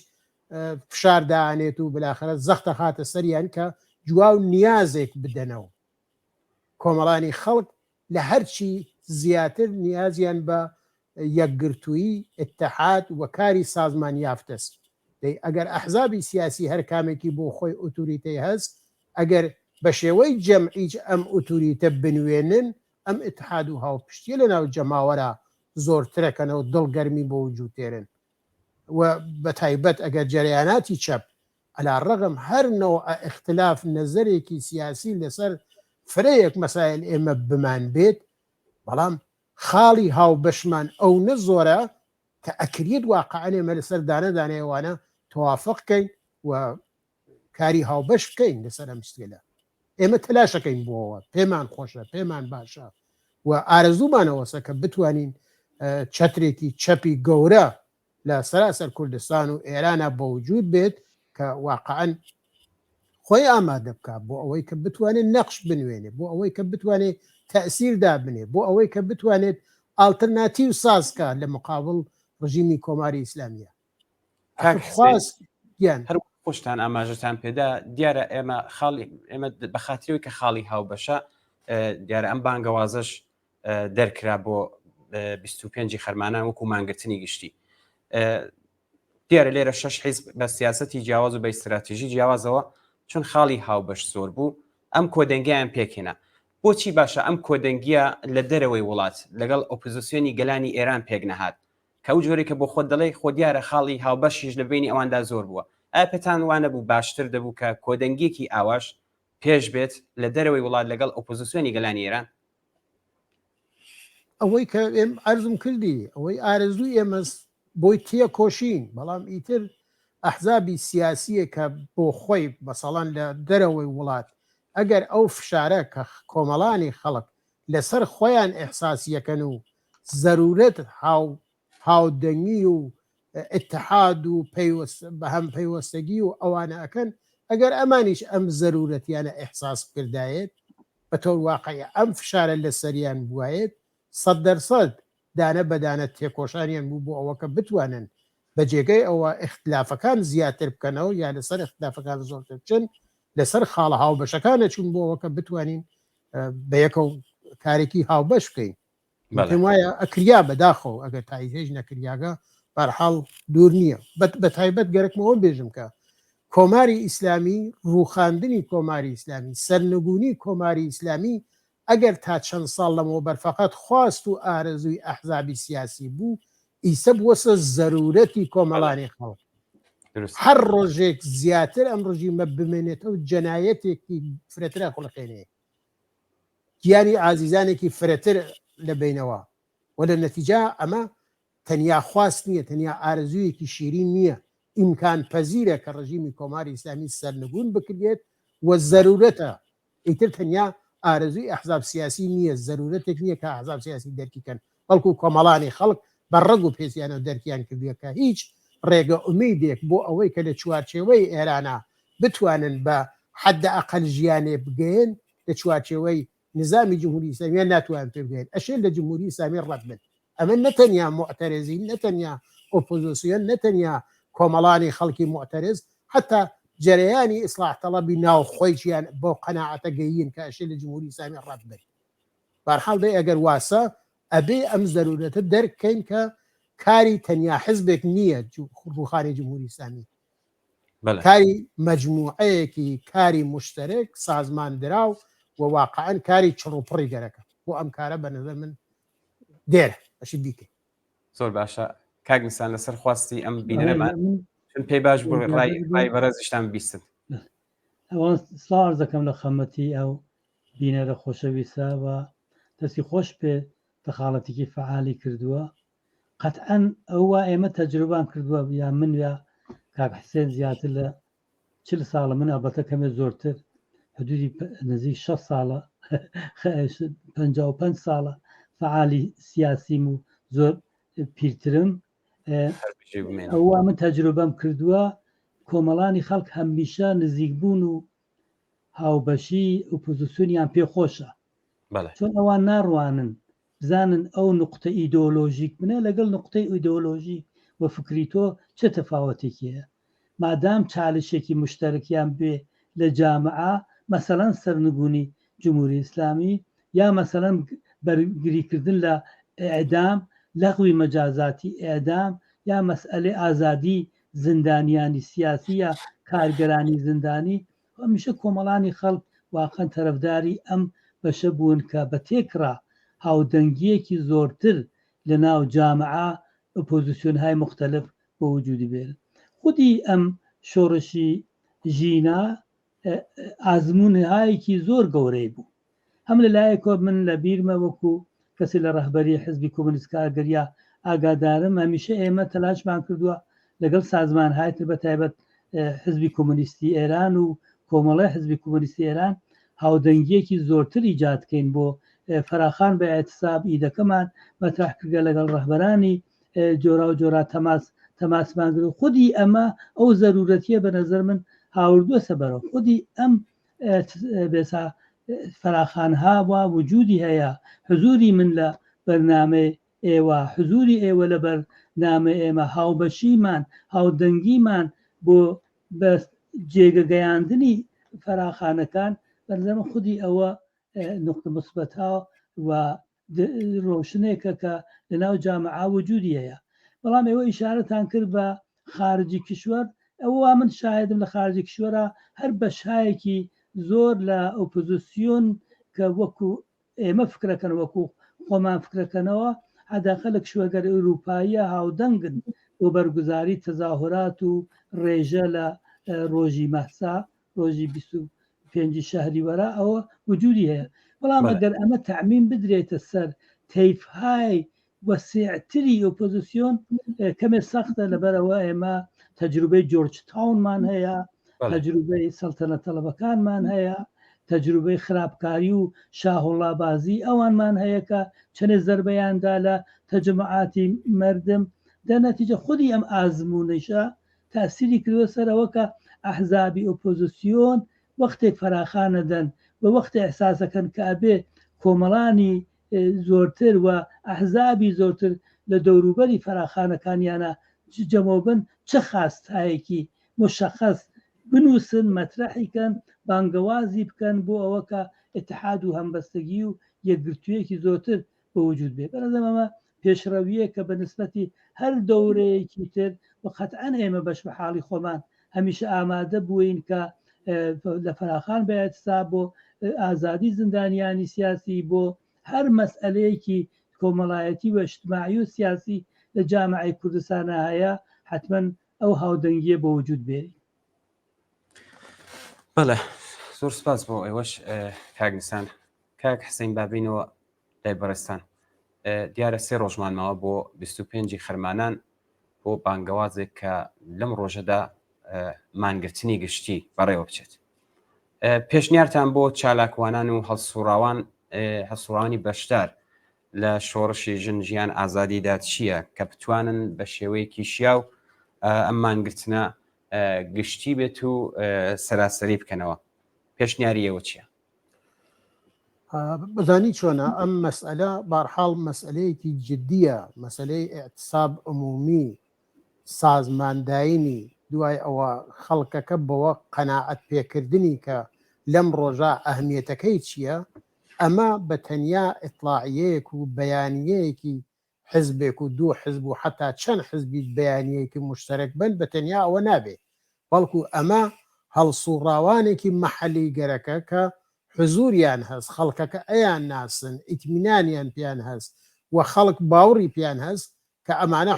فشار داهانێت و بلاخرە زەختە خاتە سەریان کە جواو نیازێک بدەنەوە کۆمەڵانی خەڵک لە هەرچی زیاتر نیازیان بە یەکگرتووی اتحاد و کاری سازمان یافتەست ئەگەر ئەحزابی سیاسی هەر کامێکی بۆ خۆی ئۆتۆریتەی هەست ئەگەر بە شێوەی جەمعیج ئەم ئۆتۆریتە بنوێنن ئەم ئتحاد و هاوپشتیە لە ناو جەماوەرە زۆرترەکەنەوە دڵگەرمی بۆ وجودێرن و بە تایبەت ئەگەر جەریاناتی چەپ ئەلا ڕەغم هەرنەوە اختلاف نەزەرێکی سیاسی لەسەر فرەیەک مەسایل ئێمە بمان بێت بەڵام خاڵی هاوبەشمان ئەو نە زۆرە کە ئەکرێت واقعان ئێمە لەسەر دانەدانەیەوانە تەوافقکەین و کاری هاوبەش بکەین لەسەر ئەم شتێدا ئێمە تەلاشەکەین بۆەوە پێمان خۆشە پێمان باشە و ئارەزوومانەوەسە کە بتوانین چەترێکی چەپی گەورە لە سەراسەر کوردستان و ئێرانە بەوجود بێت کە واقعان خۆی ئامادە بکە بۆ ئەوەی کە بتوانێت نەقش بنوێنێ بۆ ئەوەی کە بتوانێت تەئسیردا بنێ بۆ ئەوەی کە بتوانێت ئالتەرناتیو سازکە لە مقابل ڕژیمی کۆماری ئیسلامیە خواست گیان هەر خۆشتان ئاماژەتان پێدا دیارە ئێمە ئێمە بە خااتیەوەی کە خاڵی هاوبەشە دیارە ئەم بانگەوازش دەرکرا بۆ 25 خەرمانان وەکو مانگرتنی گشتی دیارە لێرە 6 حیزب بە سیاسەتی جیاواز و بە ئیستراتیژی جیاوازەوە چون خاڵی هاوبەش زۆر بوو ئەم کۆدەنگیان پێکێنا بۆچی باشە ئەم کۆدەنگیە لە دەرەوەی وڵات لەگەڵ ئۆپۆزیسیۆنی گەلانی ئێران پێک نەهات کە ئەو جۆرێک کە بۆ خۆت دەڵێ خۆ دیارە خاڵی هاوبەشیش لە بینی ئەواندا زۆر بووە ئایا پێتان وانە بوو باشتر دەبوو کە کۆدەنگێکی ئاواش پێش بێت لە دەرەوەی وڵات لەگەڵ ئۆپۆزیسیۆنی گەلانی ئێران ئەوەی کە ئێم ئەرزم کردی ئەوەی ئارەزووی ئێمە بۆی تێ کۆشین بەڵام ئیتر ئەحزابی سیاسیە کە بۆ خۆی بەسەڵان لە دەرەوەی وڵات ئەگەر ئەو فشارە کە کۆمەڵانی خەڵک لەسەر خۆیان ئەحساسیەکەن و زەرورەت هاودەنگی و اتحاد و بە هەم پەیوەستگی و ئەوانە ئەکەن ئەگەر ئەمانیش ئەم زەرورەتیانە ئەحساس کردایەت بە تۆ واقعی ئەم فشارە لە سەریان بوایەت 100% دانە بەدانە تێکۆشانیان بوو بۆ ئەوە کە بتوانن بە جێگەی ئەوە اختلافەکان زیاتر بکەنەوە یا لەسەر اختلافەکان زۆرتر بچن لەسەر خاڵە هاوبەشەکانە چون بۆ ئەوە کە بتوانین بە یەکە کارێکی هاوبەش بکەین پێم وایە ئەکریا بەداخەوە ئەگەر تایهێژ نەکریاگە بەرحاڵ دوور نییە بە تایبەت گەرەکمەوە بێژم کە کۆماری ئیسلامی ڕووخاندنی کۆماری ئیسلامی سەرنگونی کۆماری ئیسلامی ئەگەر تا چەند ساڵ لەمەوە بەرفەقەت خواست و ئارەزووی ئەحزابی سیاسی بوو ئیسە بوەسە زەرورەتی کۆمەڵانی خەڵک هەر ڕۆژێک زیاتر ئەم ڕژیمە بمێنێتەوە جەنایەتێکی فرەترە خوڵقێنێ گیانی ئازیزانێکی فرەتر لە بینەوە و لە نەتیجا ئەمە تەنیا خواست نییە تەنیا ئارزوویەکی شیرین نییە ئیمکان پەزیرە کە ڕژیمی کۆماری ئیسلامی سەرنگون بکرێت و زەرورەتە ئیتر تەنیا ئارزووی ئەحزاب سیاسی نییە زەرورەتێک نییە کە ئەحزاب سیاسی دەرکیکەن بەڵکو کۆمەڵانی خەڵک بە ڕەگ و پێسیانە دەرکیان کردووە کە هیچ ڕێگە ئومیدێک بۆ ئەوەی کە لە چوارچێوەی ئێرانە بتوانن بە حەدە ئەقل ژیانێ بگەین لە چوارچێوەی نظامی جمهوری ئیسلامی ناتوان پێ بگەین ئەشێ لە جمهوری ئیسلامی ڕەت بن ئەمە نەتەنیا معتەرزین نەتەنیا ئۆپۆزیسیۆن نەتەنیا کۆمەڵانی خەڵکی معتەرز حتا جەریانی ئیسلاح تەڵەبی ناوخۆییان بۆ قەناعەتە گەیین کە ئەشێ لە جمهوری ئیسلامی ڕەت بن بەرحاڵ دەی ئەگەر واسە ئەبێ ئەم زەرورەتە دەرکەین کە کاری تەنیا حزبێک نییە ڕووخانی جمهوری ئیسلامی کاری مەجموعەیەکی کاری مشترک سازمان دراو و واقعا کاری چڕوپڕی گەرەکە بۆ ئەم کارە بە نظر من دێرە ئەشی بیکەین زۆر باشە کاگنسان لەسەر خواستی ئەم بینەرەمان چون پێی باش بوو ڕای بەڕێزیشتان بیستن ئەوان سڵاو دەکەم لە خەمەتی ئەو بینەرە خۆشەویستە و دەستی خۆش پێ دەخاڵەتێکی فعالی کردووە قەتعاً ئەوە ئێمە تەجروبان کردووە یا من یا کاک حسێن زیاتر لە 40 ساڵە من ئەلبەتە کەمێ زۆرتر حدودی نزیک 6 ساڵە 55 ساڵە فعالی سیاسیم و زۆر پیرترم ئەوە من تەجروبەم کردووە کۆمەڵانی خەڵک هەمیشە نزیکبوون و هاوبەشی ئۆپۆزیسیۆنیان پێخۆشە چۆن ئەوان ناڕوانن بزانن ئەو نقطە ئیدۆلۆژیک بنە لەگەڵ نقطەی ئیدۆلۆژی و فکری تۆ چه تەفاوەتێکیە مادام چالشێکی مشترکیان بێ لە جامعە مەسەڵەن سەرنگونی جمهوری ئیسلامی یا مەسەڵەن بەرگریکردن لە ئێعدام لەغوی مەجازاتی ئێعدام یا مەسئلەی ئازادی زندانیانی سیاسی یا کارگەرانی زندانی هەمیشە کۆمەڵانی خەڵک واقعاً تەرەفداری ئەم بەشە بوون کە بە تێکرا هاودەنگیەکی زۆرتر لە ناو جامعە ئۆپۆزیسیۆنهای مختلف بۆ وجودی بێت. خودی ئەم شۆڕشی ژینە ئازمونهایەکی زۆر گەورەی بوو. هەم لەلایەکۆ من لە بیرمە وەکو کەسی لە ڕەهبەری حزبی کۆمونیست کارگەریە ئاگادارم هەمیشە ئێمە تەلاشمان کردووە لەگەڵ سازمانهای تر بەتایبەت حزبی کۆمونیستی ئێران و کۆمەڵی حزبی کۆمونیستی ئێران هاودەنگیەکی زۆرتر ایجادکەین بۆ فراخان بە ئاعتساب ئیدەکەمان مەترحکردە لەگەڵ ڕەهبەرانی جۆرا و جۆرا تەماسمان کرد. خودی ئەمە ئەو زەرورەتیە بە نەزەر من هاوردووە سەبەرەوە. خودی ئەم بێسا فراخانها وە وجودی هەیە. حزوری من لە بەرنامە ئێوە، حزوری ئێوە لە بەرنامە ئێمە، هاوبەشیمان هاودەنگیمان بۆ بە جێگەگەیاندنی فراخانەکان بەنظرم خودی ئەوە نقطە مثبەتە و ڕۆشنێکە کە لەناو جامعە وجودی هەیە. بەڵام ئێوە ئیشارەتان کرد بە خارجی کشوەر. ئەوە من شاهدم لە خارجی کشوەرە هەر بەشایەکی زۆر لە ئۆپۆزیسیۆن کە وەکو ئێمە فکرەکەن وەکو خۆمان فکرەکەنەوە حداقە لە کشوەگەر ئەوروپاییە هاودەنگن بۆ بەرگوزاری تەظاهرات و ڕێژە لە ڕۆژی مەسا ڕۆژی 25 شەهری وەرا ئەوە وجودی هەیە. بەڵام ئەگەر ئەمە تەعمیم بدرێتە سەر تەیفهای وەسیعتری ئۆپۆزیسیۆن کەمێ سەختە لەبەرەوە ئێمە تەجروبەی جۆرج تاونمان هەیە، تەجروبەی سەڵتەنە تەڵەبەکانمان هەیە، تەجروبەی خراپکاری و شاهوڵابازی ئەوانمان هەیە کە چەندێ زەربەیاندا لە تەجمعاتی مردم دەنەتیجە خودی ئەم ئازمونەیشە تاسیری کردوە سەرەوە کە ئەحزابی ئۆپۆزیسیۆن وەختێک فراخانەدەن بە وەختی ئەحساسەکەن کە ئەبێ کۆمەڵانی زۆرتر و ئەحزابی زۆرتر لە دەوروبەری فراخانەکانیانە جەمەوبن چه خاستایەکی مشخص بنووسن مەترەحیکەن بانگەوازی بکەن بۆ ئەوە کە ئتحاد و هەمبەستگی و یەکگرتوویەکی زۆرتر بە وجود بێ. بەنظرم ئەمە پێشڕەویە کە بە نسبەتی هەر دەورەیەکی تر و قەتعەن ئێمە بەش بە حاڵی خۆمان هەمیشە ئامادە بووین کە لە فراخان بە ئاعتساب بۆ ئازادی زندانیانی سیاسی بۆ هەر مەسئلەیەکی کۆمەڵایەتی و اجتماعی و سیاسی لە جامعەی کوردستانە هەیە حتمما ئەو هاودەنگیە بە وجود بێری. بەڵێ زۆر سپاس بۆ ئێوەش کاگنسان. کاک حسین بابینەوە لای بەڕێستان دیارە 3 ڕۆژمانمەوە بۆ 25 خەرمانان بۆ بانگەوازێک کە لەم ڕۆژەدا مانگرتنی گشتی بەڕێوە بچێت. پێشنیارتان بۆ چالاکوانان و هەسوڕانی بەشدار لە شۆڕشی ژنجیان ئازادیدا چییە کە بتوانن بە شێوەیەکی شیاو ئەم مانگرتنە گشتی بێت و سەراسەری بکەنەوە؟ پێشنیاری ئێوە چییە؟ بزانی چۆنە ئەم مەسئلە بارحاڵ مەسئلەیەکی جددیە، مەسئلەی ئێعتساب عمومی سازمانداینی دوای ئەوە خەڵکەکە بەوە قەناعەت پێکردنی کە لەم ڕۆژە ئەهمیەتەکەی چییە. ئەمە بە تەنیا ئیطلاعیەیەک و بەیانیەیەکی حزبێک و دوو حزب و حتا چەند حزبی بەیانیەیەکی مشترک بن بە تەنیا ئەوە نابێت، بەڵکو ئەمە هەڵسوڕاوانێکی مەحەلی گەرەکە کە حزوریان هەست، خەڵکەکە ئەیان ناسن، ئیتمینانیان پیان هەست و خەڵک باوڕی پیان هەست کە ئەمانە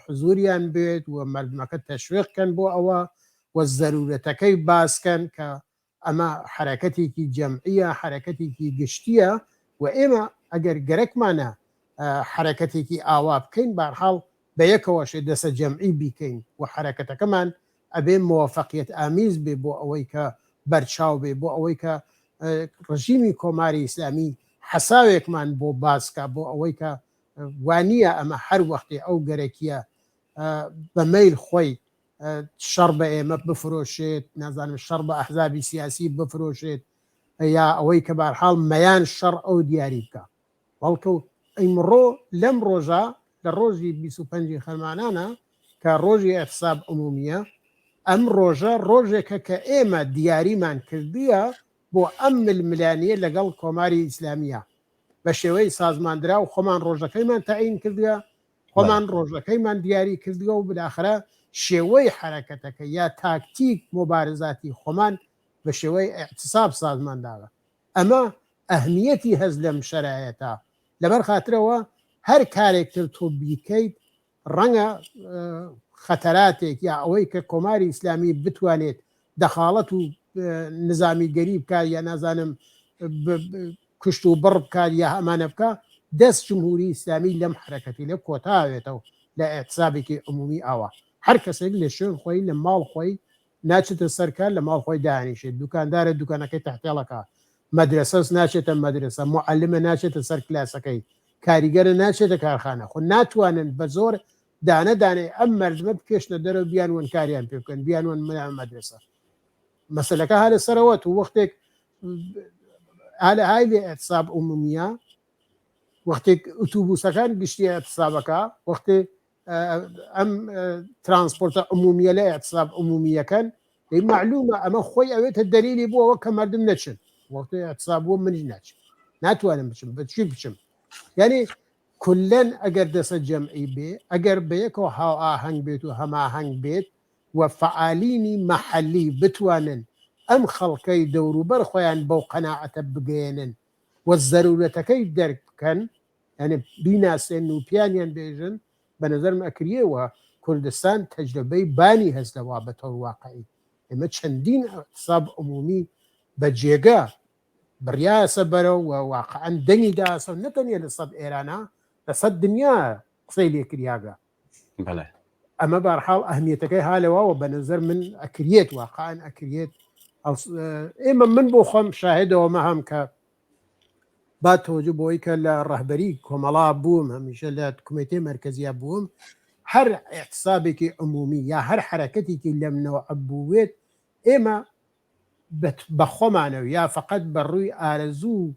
حزوریان بێت و مردمەکە تەشویقکەن بۆ ئەوە و زەرورەتەکەی باسکەن کە ئەمە حرەکەتێکی جەمعیە، حرەکەتێکی گشتیە و ئێمە ئەگەر گەرەکمانە حرەکەتێکی ئاوا بکەین بارحاڵ بە یەکەوەشێ دەسە جەمعی بیکەین و حرەکەتەکەمان ئەبێ موفقیت ئامیز بێ بۆ ئەوەی کە بەرچاو بێ، بۆ ئەوەی کە ڕژیمی کۆماری ئیسلامی حەساوێکمان بۆ باسکە بۆ ئەوەی کە وانییە ئەمە هەر وەختێ ئەو گەرەکیە بە مەیل خۆی شەڕ بە ئێمە بفرۆشێت، نازانم شەڕ بە ئەحزابی سیاسی بفرۆشێت یا ئەوەی کە بارحاڵ مەیان شەڕ ئەو دیاری بکە. بەڵکە ئەیمڕۆ لەم ڕۆژە لە ڕۆژی 25 خەرمانانە کە ڕۆژی ئەحساب عمومیە، ئەم ڕۆژە ڕۆژێکە کە ئێمە دیاریمان کردیە بۆ ئەم ململانیە لەگەڵ کۆماری ئیسلامیە بە شێوەی سازماندرا و خۆمان ڕۆژەکەیمان تەعین کردووە، خۆمان ڕۆژەکەیمان دیاری کردووە و بالاخرە شێوەی حرەکەتەکە یا تاکتیک مۆبارزاتی خۆمان بە شێوەی ئێعتساب سازمانداوە. ئەمە ئەهمیەتی هەز لەم شەرایەتە لەبەر خاترەوە هەر کارێکتر تۆ بیکەیت ڕەنگە خەتەراتێک یا ئەوەی کە کۆماری ئیسلامی بتوانێت دەخاڵەت و نظامیگەری بکات یا نازانم کوشت و بڕ بکات یا ئەمانە بکە دەست جمهوری ئیسلامی لەم حرەکەتی لە کۆتاوێتەوە لە ئێحسابێکی عمومی ئاوە هەر کەسێک لە شوێن خۆی لە ماڵ خۆی ناچێتە سەرکار لە ماڵ خۆی دانیشێت دوکاندارە دوکانەکەی تەحتێڵەکە مەدرسەس ناچێتە مەدرسە معلمە ناچێتە سەر کلاسەکەی کاریگەرە ناچێتە کارخانە خۆ ناتوانن بە زۆر دانەدانێ ئەم مەردمە بکێشنە دەرەوە بیان وەن کاریان پێ بکەن بیان وەن مەدرسە مەسەلەکە ها لە سەرەوە و وەختێک های لێ ئەحساب عمومیە وەختێک ئۆتۆبوسەکان گشتی ئەحسابەکە وەختێ ئەم ترانسپۆرتە عمومیە لە ئەحساب عمومیەکەن معلومە ئەمە خۆی ئەوێتە دەلیلی بۆەوە کە مردم نەچن وەختێ ئەحساب بۆ منی ناچم ناتوانم بچم بچی بچم یعنی کولەن ئەگەر دەسە جەمعی بێ ئەگەر بەیەکەوە هاو ئاهەنگ بێت و هەماهەنگ بێت و فعالینی مەحەلی بتوانن ئەم خەڵکەی دەوروبەر خۆیان بەو قەناعەتە بگەێنن و زەرورەتەکەی دەرک بکەن یعنی بیناسێن و پیانیان بێژن بە نەزەرم ئەکرێەوە کوردستان تەجربەی بانی هەست لەوا بە تەور واقعی ئێمە چەندین حساب عمومی بە جێگە بڕیاسە بەرەو و واقعەن دەنگی داسە و نەتەنیە لە سەد ئێرانە لە سەد دنیا قسەی لێکریاگە ئەمە بەرحاڵ ئەهمیەتەکەی هالەوەوە بە نەزەر من ئەکرێت واقعان ئەکرێت ئێمە من بۆ خۆم شاهدەوە مە هەم کە با تۆجو بۆی کە لە ڕەهبەری کۆمەڵا بووم هەمیشە لە کومێتێ مەرکەزیە بووم هەر احتسابێکی عمومی یا هەر حرەکەتێکی لەمنەوە ئەبووێت ئێمە بە خۆمانەوە یا فقط بە ڕووی ئارەزوو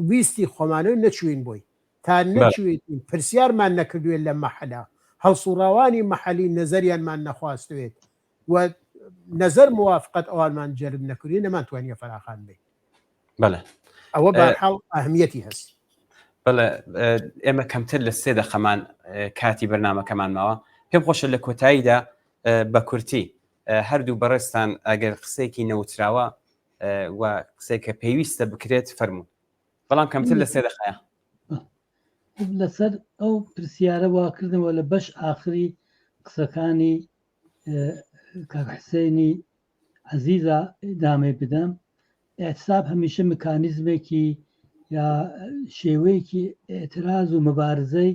ویستی خۆمانەوە نەچوین بۆی تا نەچوێتین پرسیارمان نەکردوێت لە مەحەلا هەڵسوڕاوانی مەحەلی نەزەریانمان نەخواستوێت و نەزەر موافقەت ئەوانمان جەرب نەکردوێت نەمانتوانیە فەراخان بێت بەڵێ ئەوە بەرحاڵ ئەهمیەتی هەست بەڵێ ئێمە کەمتر لە سێ دەقەمان کاتی بەرنامەکەمان ماوە پێم خۆشە لە کۆتاییدا بە کورتی هەردوو بەڕێستان ئەگەر قسێکی نەوتراوە و قسێکە پێویستە بکرێت فەرموو بەڵام کەمتر لە سێ دەقەیە لەسەر ئەو پرسیارە واکردنەوە لە بەش ئاخری قسەکانی کاک حسێنی عەزیزە دامێ بدەم ئێحساب هەمیشە میکانیزمێکی یا شێوەیەکی ئێتراز و مەبارزەی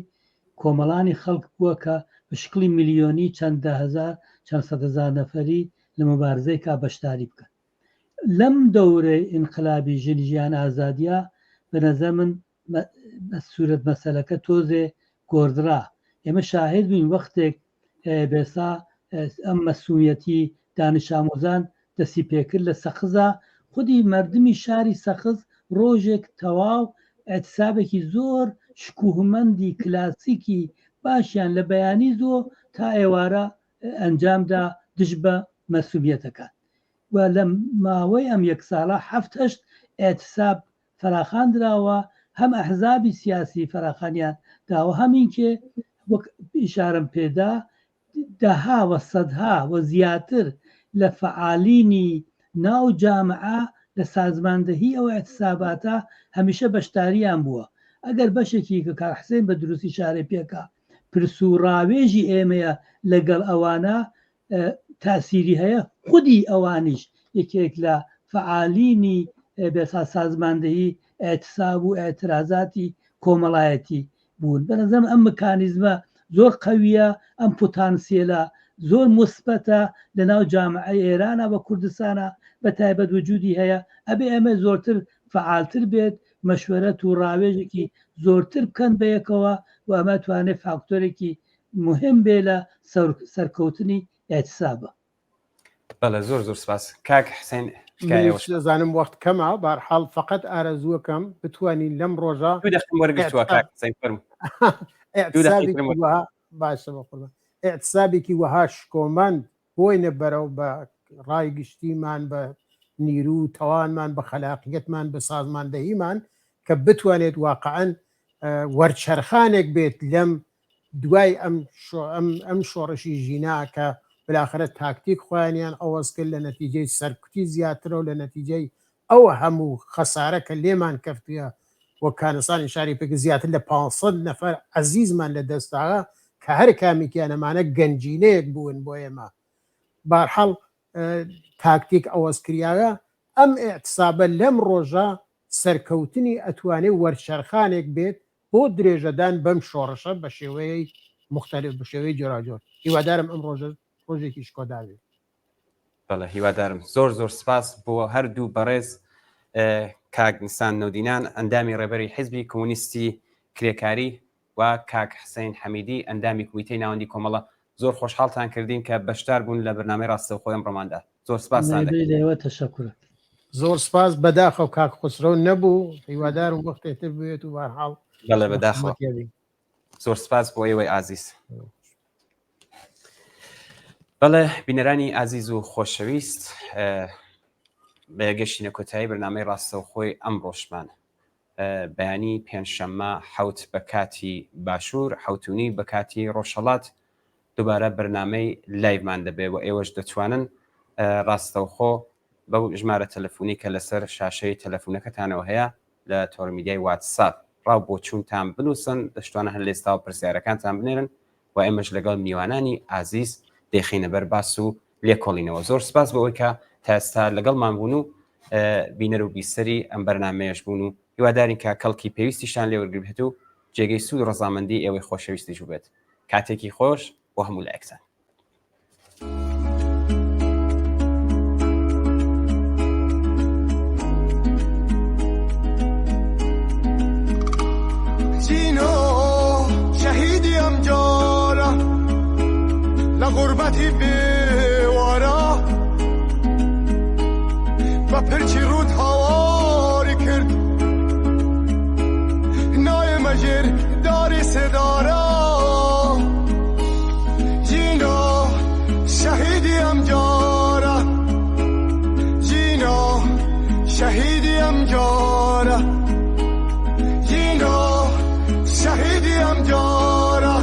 کۆمەڵانی خەڵک بووە کە بشکلی میلیۆنی چەندە هەزار چەند سەد هەزار نەفەری لە مەبارزەی کا بەشداری بکەن لەم دەورەی ئینقلابی ژنیان ئازادیە بە نەزەر من سوورەت مەسەلەکە تۆزێ گۆڕدرا ئێمە شاهد بووین وەختێک بێسا ئەم مەسئولیەتی دانش ئامۆزان دەستی پێکرد لە سەخزە خودی مردمی شاری سەخز ڕۆژێک تەواو ئەتسابێکی زۆر شکوهمەندی کلاسیکی باشیان لە بەیانی زۆ تا ئێوارە ئەنجامدا دش بە مەسئولیەتەکان و لە ماوەی ئەم یەک ساڵە هەفت ئێتساب فراخان درراوە هەم ئەحزابی سیاسی فراخانیان داوە هەمین کێ وەک ئیشارەم پێدا دەها و سەدها و زیاتر لە فعالینی ناو جامعە لە سازماندەهی ئەو ئێتساباتە هەمیشە بەشداریان بووە ئەگەر بەشێکی کە کاک حسێن بە دروستی شارێ پێکە پرس و ڕاوێژی ئێمەیە لەگەڵ ئەوانە تاسیری هەیە خودی ئەوانیش یەکێک لە فعالینی بێسا سازماندەهی ئێتساب و ئێترازاتی کۆمەڵایەتی بوون بەنەزەم ئەم مکانیزمە زۆر قەویە ئەم پۆتانسیێلە زۆر مثبەتە لە ناو جامعەی ئێرانە بە کوردستانە بە تایبەت وجودی هەیە ئەبێ ئەمە زۆرتر فعالتر بێت مەشوەرەت و ڕاوێژێکی زۆرتر بکەن بەیەکەوە و ئەمە توانێت فاکتۆرێکی مهم بێ لە سەرکەوتنی ئێتسابە بەڵێ زۆر زۆر سپاس کاک حسێن دەزانم وەخت کەمە بەرحاڵ فقط ئارەزووەکەم بتوانین لەم ڕۆژە وەرگتووە کاک حسێن فەرموو باشە ئێتسابێکی وەها شکۆمەند بۆینە بەرەو بە ڕای گشتیمان بە نیرو تەوانمان بە خەلاقیەتمان بە سازماندەهیمان کە بتوانێت واقعەن وەرچەرخانێک بێت لەم دوای ئەم شۆڕشی ژینا کە بالاخرە تاکتیک خۆیانیان ئەوەز کرد لە نەتیجەی سەرکوتی زیاترە و لە نەتیجەی ئەو هەموو خەسارە کە لێمان کەفتویە وە کانستانی شاری پێک زیاتر لە 500 نەفەر عەزیزمان لە دەستاغا کە هەر کامیکیانەمانە گەنجینەیەک بوون بۆ ئێمە بارحەڵ تاکتیک ئەوەزکریاوە ئەم ئێعتسابە لەم ڕۆژە سەرکەوتنی ئەتوانێ وەرچەرخانێک بێت بۆ درێژەدان بەم شۆڕشە بە شێوەیە مختلف بە شێوەی جۆراجۆر هیوادارم ئەم ڕۆژە ڕۆژێکی شکۆداوێت بەڵێ هیوادارم زۆر زۆر سپاس بۆ هەردوو بەڕێز کاک نیسان نەودینان ئەندامی ڕێبەری حیزبی کۆمونیستی کرێکاری و کاک حسین حەمیدی ئەندامی کومیتەی ناوەندی کۆمەڵە زۆر خۆشحاڵتان کردین کە بەشدار بوون لە بەرنامەی ڕاستەوخۆی ئەم ڕۆماندا زۆر سپاسان لێوە تەشەکورە زۆر سپاس بەداخە و کاک خسرۆ نەبوو هیوادارم وەختێتر بێت و بارحاڵ بەڵێ بەداخەوە زۆر سپاس بۆ ئێوەی ئازیز بەڵێ بینەرانی ئازیز و خۆشەویست بەگەشتینە کۆتایی بەرنامەی ڕاستەوخۆی ئەم ڕۆژمان بەیانی پێنجشەممە حەوت بە کاتی باشوور حەوتونی بە کاتی ڕۆژهەڵات دووبارە بەرنامەی لایڤمان دەبێت و ئێوەش دەتوانن ڕاستەوخۆ بەو ژمارە تەلەفۆنی کە لەسەر شاشەی تەلەفۆنەکەتانەوە هەیە لە تۆڕمیدیای واتساپ ڕاو بۆ چوونتان بنووسن دەشتوانە هەر لێستا و پرسیارەکانتان بنێرن و ئێمەش لەگەڵ میوانانی ئازیز دەیخینە بەر باس و لێکۆڵینەوە زۆر سپاس بەوەی کە تا ئێستا لەگەڵمان بوون و بینەر و بیسەری ئەم بەرنامەیەش بوون و هیوادارین کە کەڵکی پێویستیشان لێوەرگربێت و جێگەی سوود ڕەزامەندی ئێوەی خۆشەویستیش بێت کاتێکی خۆش بۆ هەموو لایەکسان غربتی بیوارا و پرچی رود هواری کرد نای مجر داری صدارا جینا شهیدی امجارا جینا شهیدی امجارا جینا شهیدی امجارا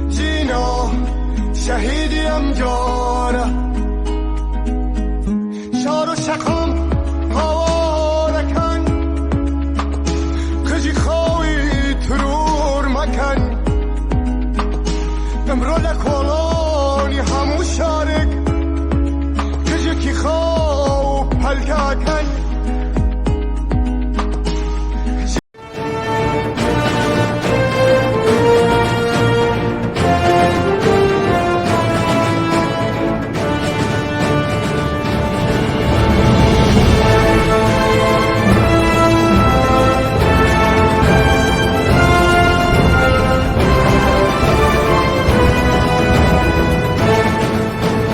جینا شهیدی امجاره شار و شقام هوارکن کجی خواهی ترور مکن امرو لکو